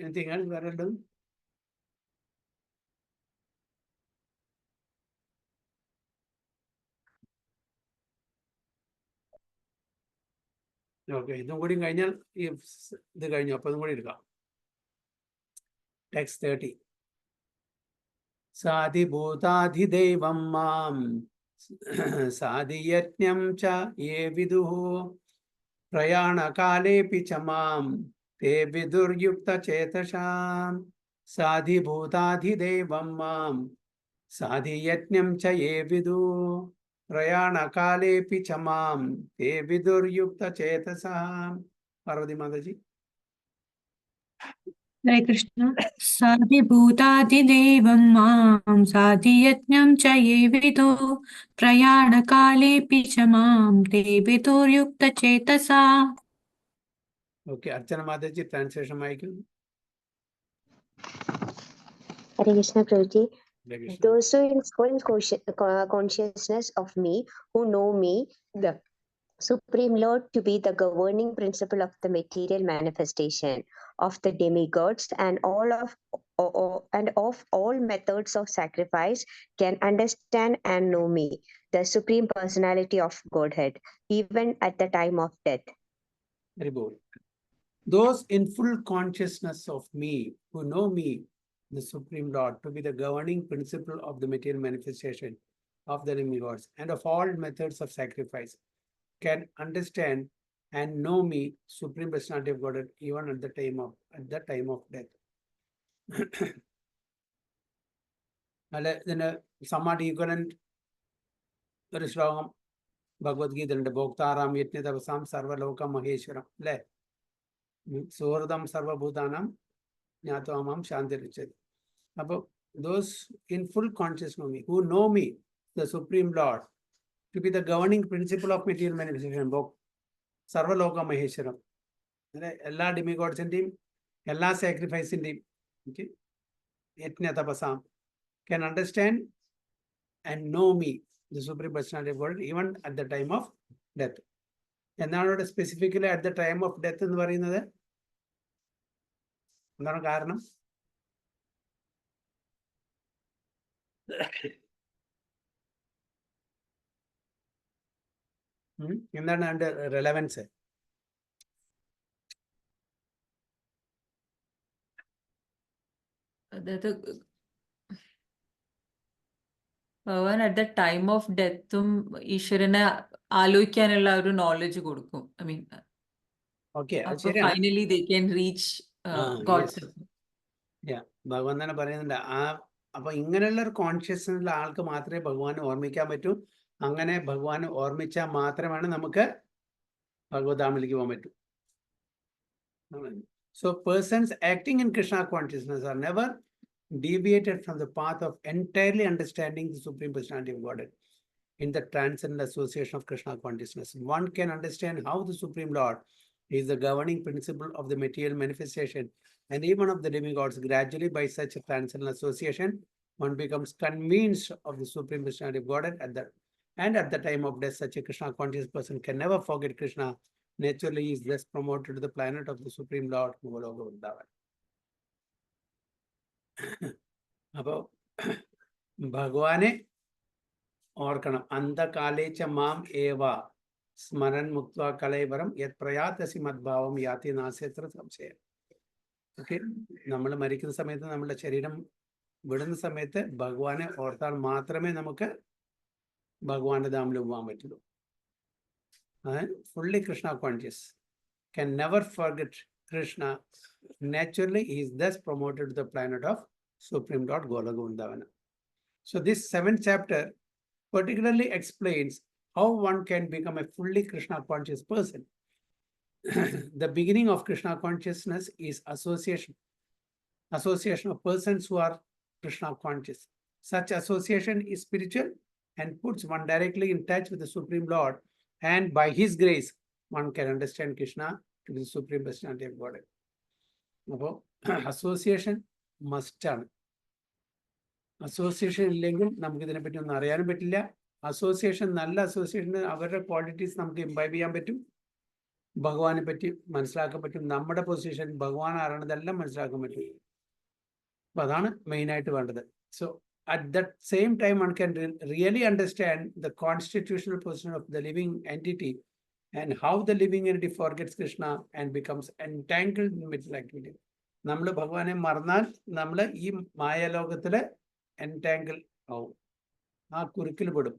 Speaker 1: Anything else? Where done? Okay, ഇതും കൂടി കഴിഞ്ഞാൽ ഇത് കഴിഞ്ഞു. അപ്പൊ ഇതും കൂടി എടുക്കാം. ടെക്സ്റ്റ് 30. സാധിഭൂതാധിദൈവം മാം സാധിയജ്ഞം ച യേ വിദുഃ പ്രയാണകാലേപി ച മാം തേ വിദുർയുക്തചേതസാം സാധിഭൂതാധിദൈവം മാം സാധിയജ്ഞം ച യേ വിദു പ്രയാണകാലേപി ച മാം തേ വിദുർയുക്തചേതസഃ. പാർവതി മാതാജി.
Speaker 2: Hare Krishna. Sadhibhutadidevam mam sadhiyajnam cha ye vido prayanakalepi cha mam te vidur yukta chetasa.
Speaker 1: Okay, Archana മാതാജി ട്രാൻസ്ലേഷൻ വായിക്കുന്നു.
Speaker 6: Hare Krishna Prabhuji.
Speaker 1: Hare Krishna.
Speaker 6: Those who in full consciousness of me, who know me, the Supreme Lord, to be the governing principle of the material manifestation of the demigods and of all methods of sacrifice, can understand and know me, the Supreme Personality of Godhead, even at the time of death.
Speaker 1: Very good. Those in full consciousness of me, who know me, the Supreme Lord, to be the governing principle of the material manifestation of the demigods and of all methods of sacrifice, can understand and know me, Supreme Personality of Godhead, even at the time of death. അല്ല, ഇതിന് somewhat equivalent ഒരു ശ്ലോകം ഭഗവത്ഗീതയിലുണ്ട്. ഭോക്താറാം യജ്ഞതപസാം സർവലോക മഹേശ്വരം, അല്ലെ? സുഹൃതം സർവഭൂതാനാം ജ്ഞാത്വാമാം ശാന്തിരിച്ചത്. അപ്പോൾ those in full consciousness of me, who know me, the Supreme Lord, to be the governing principle of material manifestation, സർവലോക Maheshwaram, അല്ലെ? എല്ലാ ഡിമിഗോഡ്സിന്റെയും എല്ലാ സാക്രിഫൈസിന്റെയും യജ്ഞ തപസാം, can understand and know me, the Supreme Personality of God, even at the time of death. എന്നാണ് ഇവിടെ specifically at the time of death എന്ന് പറയുന്നത്? എന്താണ് കാരണം? എന്താണ് അതിന്റെ റെലവൻസ്?
Speaker 3: അതായത് ഭഗവാൻ അറ്റ് ദ ടൈം ഓഫ് ഡെത്തും ഈശ്വരനെ ആലോചിക്കാനുള്ള ഒരു നോളജ് കൊടുക്കും. ഐ മീൻ,
Speaker 1: ഓക്കെ,
Speaker 3: അപ്പൊ finally they can reach gods.
Speaker 1: ഭഗവാൻ തന്നെ പറയുന്നുണ്ട്. അപ്പൊ ഇങ്ങനെയുള്ള ഒരു കോൺഷ്യസ്നസ് ഉള്ള ആൾക്ക് മാത്രമേ ഭഗവാനെ ഓർമ്മിക്കാൻ പറ്റൂ. അങ്ങനെ ഭഗവാനെ ഓർമ്മിച്ചാൽ മാത്രമാണ് നമുക്ക് ഭഗവതാമിലേക്ക് പോകാൻ പറ്റൂ. So persons acting in Krishna consciousness are never deviated from the path of entirely understanding the Supreme Personality of Godhead in the transcendental association of Krishna consciousness. One can understand how the Supreme Lord is the governing principle of the material manifestation and even of the demigods. Gradually, by such a transcendental association, one becomes convinced of the Supreme Personality of Godhead at the time of death. Such a Krishna conscious person can never forget Krishna. Naturally, he is thus promoted to the planet of the Supreme Lord, Goloka Vrindavan. അപ്പോ ഭഗവാനെ ഓർക്കണം. അന്ധകാലേച്ച മാം ഏവ സ്മരൻ മുക്ത്വാ കലൈവരം യത് പ്രയാതസി മദ്ഭാവം യാതി നാസ്യത്ര സംശയം. Okay, നമ്മൾ മരിക്കുന്ന സമയത്ത്, നമ്മുടെ ശരീരം വിടുന്ന സമയത്ത് ഭഗവാനെ ഓർത്താൽ മാത്രമേ നമുക്ക് ഭഗവാന്റെ ധാമിൽ പോകാൻ പറ്റുള്ളൂ. Fully Krishna conscious can never forget Krishna. Naturally, he is thus promoted to the planet of Supreme Lord Goloka Vrindavana. So this 7th chapter particularly explains how one can become a fully Krishna conscious person. The beginning of Krishna consciousness is association of persons who are Krishna conscious. Such association is spiritual and puts one directly in touch with the Supreme Lord, and by his grace one can understand Krishna to be the Supreme Personality of Godhead. അപ്പോൾ association മസ്റ്റാണ്. Association ഇല്ലെങ്കിൽ നമുക്ക് ഇതിനെപ്പറ്റി ഒന്നും അറിയാനും പറ്റില്ല. Association, നല്ല association, അവരുടെ ക്വാളിറ്റീസ് നമുക്ക് ഇംബൈബ് ചെയ്യാൻ പറ്റും, ഭഗവാനെ പറ്റി മനസ്സിലാക്കാൻ പറ്റും, നമ്മുടെ പൊസിഷൻ ഭഗവാൻ ആരാണെന്നെല്ലാം മനസ്സിലാക്കാൻ പറ്റും. അപ്പൊ അതാണ് മെയിനായിട്ട് വേണ്ടത്. So at that same time, one can really understand the constitutional position of the living entity and how the living entity forgets Krishna and becomes entangled in material activity. നമ്മൾ ഭഗവാനെ മറന്നാൽ നമ്മൾ ഈ മായാലോകത്തില് entangle ആവും, ആ കുരുക്കിൽ പെടും.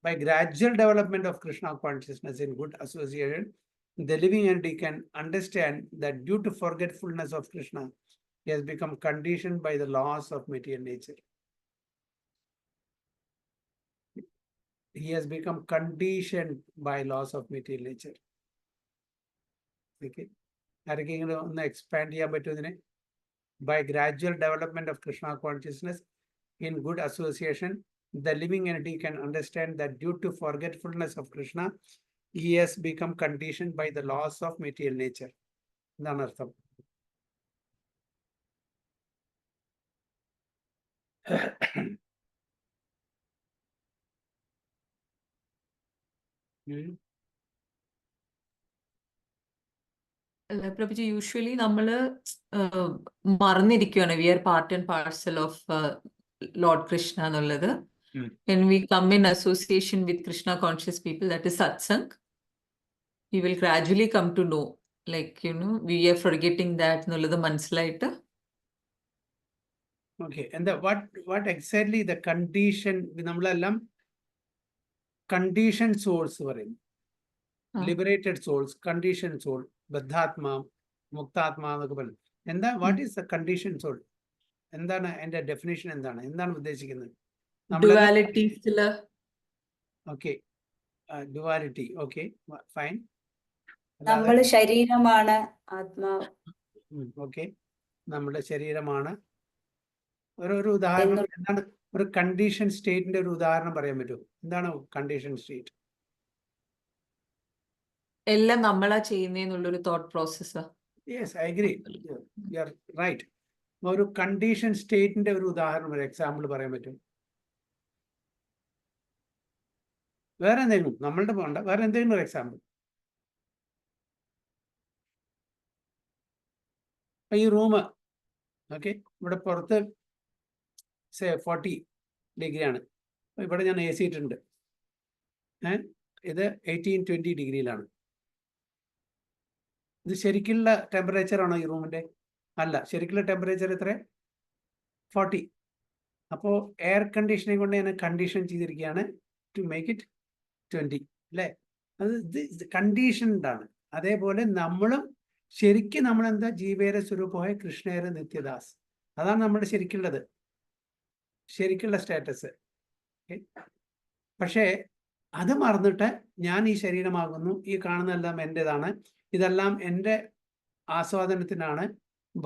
Speaker 1: By gradual development of Krishna consciousness in good association, the living entity can understand that due to forgetfulness of Krishna, He has become conditioned by the laws of material nature. He has become conditioned by laws of material nature. Okay. ആരെങ്കിലും ഒന്ന് expand ചെയ്യാൻ പറ്റുമോ ഇതിനെ? By gradual development of Krishna consciousness in good association, the living entity can understand that due to forgetfulness of Krishna, he has become conditioned by the laws of material nature. എന്താണ് അർത്ഥം?
Speaker 3: Prabhuji, usually നമ്മള് മറന്നിരിക്കുകയാണ് we are part and parcel of Lord Krishna എന്നുള്ളത്. When we come in association with Krishna conscious people, that is satsang, we will gradually come to know, like, we are forgetting that എന്നുള്ളത് മനസ്സിലായിട്ട്.
Speaker 1: Okay, and what exactly the condition? നമ്മളെല്ലാം conditioned souls പറയും. Liberated souls, conditioned soul, ബദ്ധാത്മാ, മുക്താത്മാ എന്നൊക്കെ പറയും. എന്താ what is the condition soul? എന്താണ് അതിന്റെ definition? എന്താണ് ഉദ്ദേശിക്കുന്നത്?
Speaker 3: Duality.
Speaker 1: Okay, duality. Okay, fine.
Speaker 5: നമ്മൾ ശരീരമാണ് ആത്മാവ്.
Speaker 1: ഓക്കെ, നമ്മുടെ ശരീരമാണ്. ഒരു ഉദാഹരണം എന്താണ്? ഒരു കണ്ടീഷൻ സ്റ്റേറ്റിന്റെ ഒരു ഉദാഹരണം പറയാൻ പറ്റുമോ? എന്താണ് കണ്ടീഷൻ സ്റ്റേറ്റ്?
Speaker 3: എല്ലാം നമ്മളാ ചെയ്യുന്നേന്നുള്ളൊരു തോട്ട് പ്രോസസ്സാ.
Speaker 1: Yes, I agree, you are right. ഒരു കണ്ടീഷൻ സ്റ്റേറ്റിന്റെ ഒരു ഉദാഹരണം, ഒരു എക്സാമ്പിൾ പറയാൻ പറ്റും? വേറെ എന്തെങ്കിലും, നമ്മളുടെ പോകണ്ട, വേറെ എന്തെങ്കിലും ഒരു എക്സാമ്പിൾ. ഈ റൂം, ഓക്കെ, ഇവിടെ പുറത്ത് 40 ഡിഗ്രിയാണ്. ഇവിടെ ഞാൻ AC ഇട്ടിട്ടുണ്ട്. ഇത് 18-20 ഡിഗ്രിയിലാണ്. ഇത് ശരിക്കുള്ള ടെമ്പറേച്ചർ ആണോ ഈ റൂമിന്റെ? അല്ല, ശരിക്കുള്ള ടെമ്പറേച്ചർ എത്ര? 40. അപ്പോൾ എയർ കണ്ടീഷനിങ് കൊണ്ട് ഞാൻ കണ്ടീഷൻ ചെയ്തിരിക്കുകയാണ് ടു മേക്ക് ഇറ്റ് 20, അല്ലേ? അത് ഇത് കണ്ടീഷൻഡ് ആണ്. അതേപോലെ നമ്മളും ശരിക്കും നമ്മളെന്താ? ജീവേര സ്വരൂപമായ കൃഷ്ണേര നിത്യദാസ്. അതാണ് നമ്മുടെ ശരിക്കുള്ള സ്റ്റാറ്റസ്. പക്ഷേ അത് മറന്നിട്ട് ഞാൻ ഈ ശരീരമാകുന്നു, ഈ കാണുന്നതെല്ലാം എൻ്റെതാണ്, ഇതെല്ലാം എൻ്റെ ആസ്വാദനത്തിനാണ്,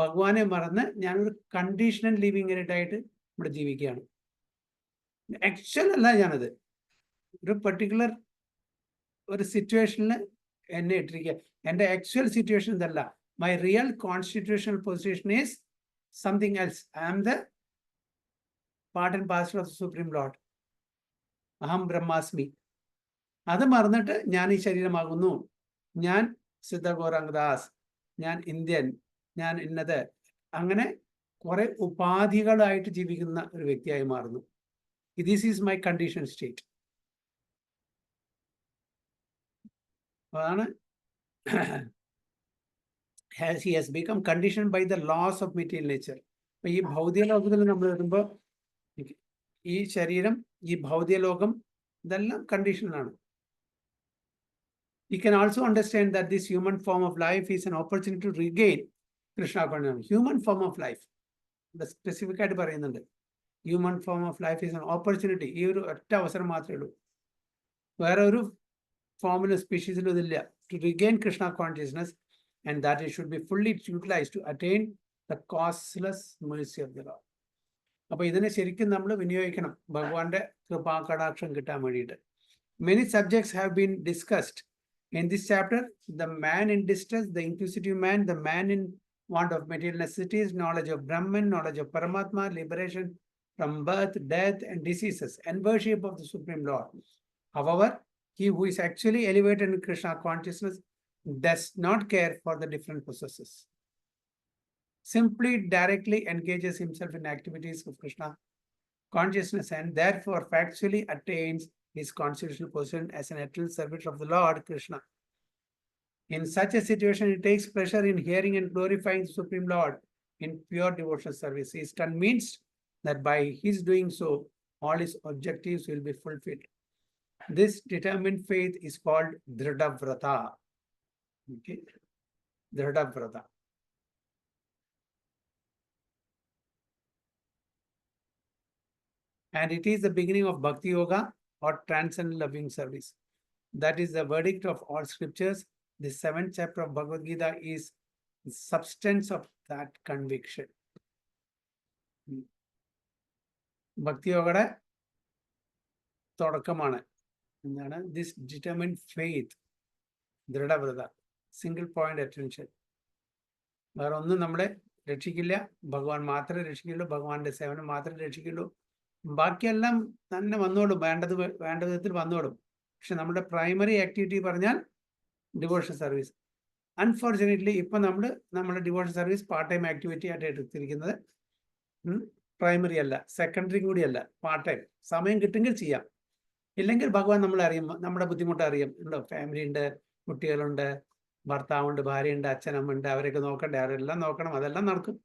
Speaker 1: ഭഗവാനെ മറന്ന് ഞാനൊരു കണ്ടീഷണൽ ലിവിങ് ആയിട്ട് ഇവിടെ ജീവിക്കുകയാണ്. ആക്ച്വൽ അല്ല ഞാനത്. ഒരു പെർട്ടിക്കുലർ ഒരു സിറ്റുവേഷനിൽ എന്നെ ഇട്ടിരിക്കുക. എൻ്റെ ആക്ച്വൽ സിറ്റുവേഷൻ ഇതല്ല. My real constitutional position is something else. I am the part and parcel of the supreme Lord. അഹം ബ്രഹ്മാസ്മി. അത് മറന്നിട്ട് ഞാൻ ഈ ശരീരമാകുന്നു, ഞാൻ സിദ്ധ ഗൗരാംഗദാസ്, ഞാൻ ഇന്ത്യൻ, ഞാൻ ഇന്നത്, അങ്ങനെ കുറെ ഉപാധികളായിട്ട് ജീവിക്കുന്ന ഒരു വ്യക്തിയായി മാറുന്നു. This is my condition state. അതാണ് he has become conditioned by the laws of material nature. അപ്പൊ ഈ ഭൗതിക ലോകത്തിൽ നമ്മൾ വരുമ്പോൾ ഈ ശരീരം, ഈ ഭൗതിക ലോകം, ഇതെല്ലാം കണ്ടീഷനാണ്. You can also understand that this human form of life is an opportunity to regain Krishna consciousness. Human form of life. The specific ആയിട്ട് പറയുന്നുണ്ട്. Human form of life is an opportunity. ഈ ഒരു ഒറ്റ അവസരം മാത്രമേ ഉള്ളൂ. വേറെ ഒരു ഫോമിലും സ്പീഷീസിലും ഇതില്ല. To regain Krishna consciousness, and that it should be fully utilized to attain the causeless mercy of the Lord. അപ്പൊ ഇതിനെ ശരിക്കും നമ്മൾ വിനിയോഗിക്കണം, ഭഗവാന്റെ കൃപാകടാക്ഷം കിട്ടാൻ വേണ്ടിയിട്ട്. Many subjects have been discussed in this chapter: the man in distress, the inquisitive man, the man in want of material necessities, knowledge of Brahman, knowledge of Paramatma, liberation from birth, death, and diseases, and worship of the Supreme Lord. However, he who is actually elevated in Krishna consciousness does not care for the different processes. Simply directly engages himself in activities of Krishna consciousness, and therefore factually attains his constitutional position as an eternal servant of the Lord Krishna. In such a situation, he takes pleasure in hearing and glorifying the Supreme Lord in pure devotional service. He is convinced that by his doing so, all his objectives will be fulfilled. This determined faith is called Dhradavrata. Okay, Dhradavrata. and it is the beginning of Bhakti Yoga or transcendental loving service. That is the verdict of all scriptures. The 7th chapter of Bhagavad Gita is the substance of that conviction. Bhakti Yoga തുടക്കമാണ്. എന്താണ്? This determined faith, ദൃഢവ്രത, single point attention. വേറെ ഒന്നും നമ്മളെ രക്ഷിക്കില്ല. ഭഗവാൻ മാത്രമേ രക്ഷിക്കുള്ളൂ, ഭഗവാന്റെ സേവനം മാത്രമേ രക്ഷിക്കുള്ളൂ. ബാക്കിയെല്ലാം തന്നെ വന്നോളും, വേണ്ട വിധത്തിൽ വന്നോളും. പക്ഷെ നമ്മുടെ പ്രൈമറി ആക്ടിവിറ്റി പറഞ്ഞാൽ ഡിവോഷൻ സർവീസ്. അൺഫോർച്ചുനേറ്റ്ലി ഇപ്പം നമ്മുടെ devotion service part time activity ആയിട്ട് എടുത്തിരിക്കുന്നത്. പ്രൈമറി അല്ല, സെക്കൻഡറി കൂടിയല്ല, പാർട്ട് ടൈം. സമയം കിട്ടുമെങ്കിൽ ചെയ്യാം, ഇല്ലെങ്കിൽ ഭഗവാൻ നമ്മളെ അറിയും, നമ്മുടെ ബുദ്ധിമുട്ട് അറിയും. ഉണ്ടോ, ഫാമിലി ഉണ്ട്, കുട്ടികളുണ്ട്, ഭർത്താവുണ്ട്, ഭാര്യയുണ്ട്, അച്ഛനമ്മയുണ്ട്, അവരൊക്കെ നോക്കണ്ടേ, അവരെല്ലാം നോക്കണം, അതെല്ലാം നടക്കും.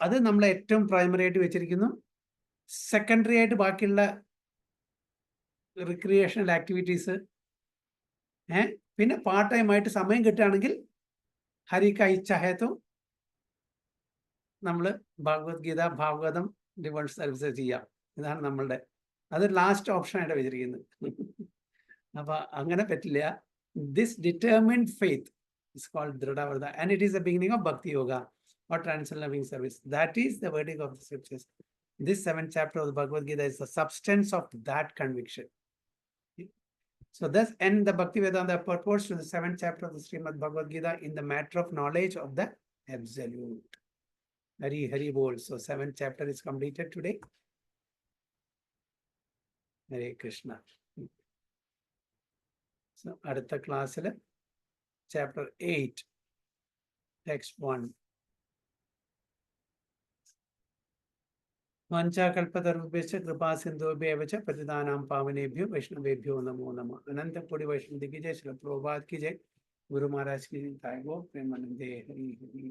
Speaker 1: അത് നമ്മളെ ഏറ്റവും പ്രൈമറി ആയിട്ട് വെച്ചിരിക്കുന്നു. സെക്കൻഡറി ആയിട്ട് ബാക്കിയുള്ള റിക്രിയേഷണൽ ആക്ടിവിറ്റീസ്, പിന്നെ പാർട്ട് ടൈം ആയിട്ട് സമയം കിട്ടുകയാണെങ്കിൽ ഹരിക്ക ഇച്ഛാഹേത്തും നമ്മൾ ഭഗവത്ഗീത, ഭാഗവതം, ഡിവോഷൻ സർവീസ് ചെയ്യാം. ഇതാണ് നമ്മളുടെ, അത് ലാസ്റ്റ് ഓപ്ഷൻ ആയിട്ട് വെച്ചിരിക്കുന്നത്. അപ്പൊ അങ്ങനെ പറ്റില്ല. This determined faith is called Dridhavrata, and it is the beginning of Bhakti Yoga or transcendental loving service. That is the verdict of the scriptures. This 7th chapter of the Bhagavad Gita is the substance of that conviction. So thus end the Bhakti Vedanta purports to the 7th chapter of the Srimad Bhagavad Gita in the matter of knowledge of the Absolute. Hari Hari Bol. So 7th chapter is completed today. Hare Krishna. So അടുത്ത ക്ലാസ്സിൽ chapter 8, text 1. Vanchakalpatarubhescha kripasindhubhyev cha patitanam pavanebhyo vaishnavebhyo namo namah. Anantapudi Vaishnav ki jai, Srila Prabhupada ki jai, Guru Maharaj ki jai, Go Premanande Hari Hari.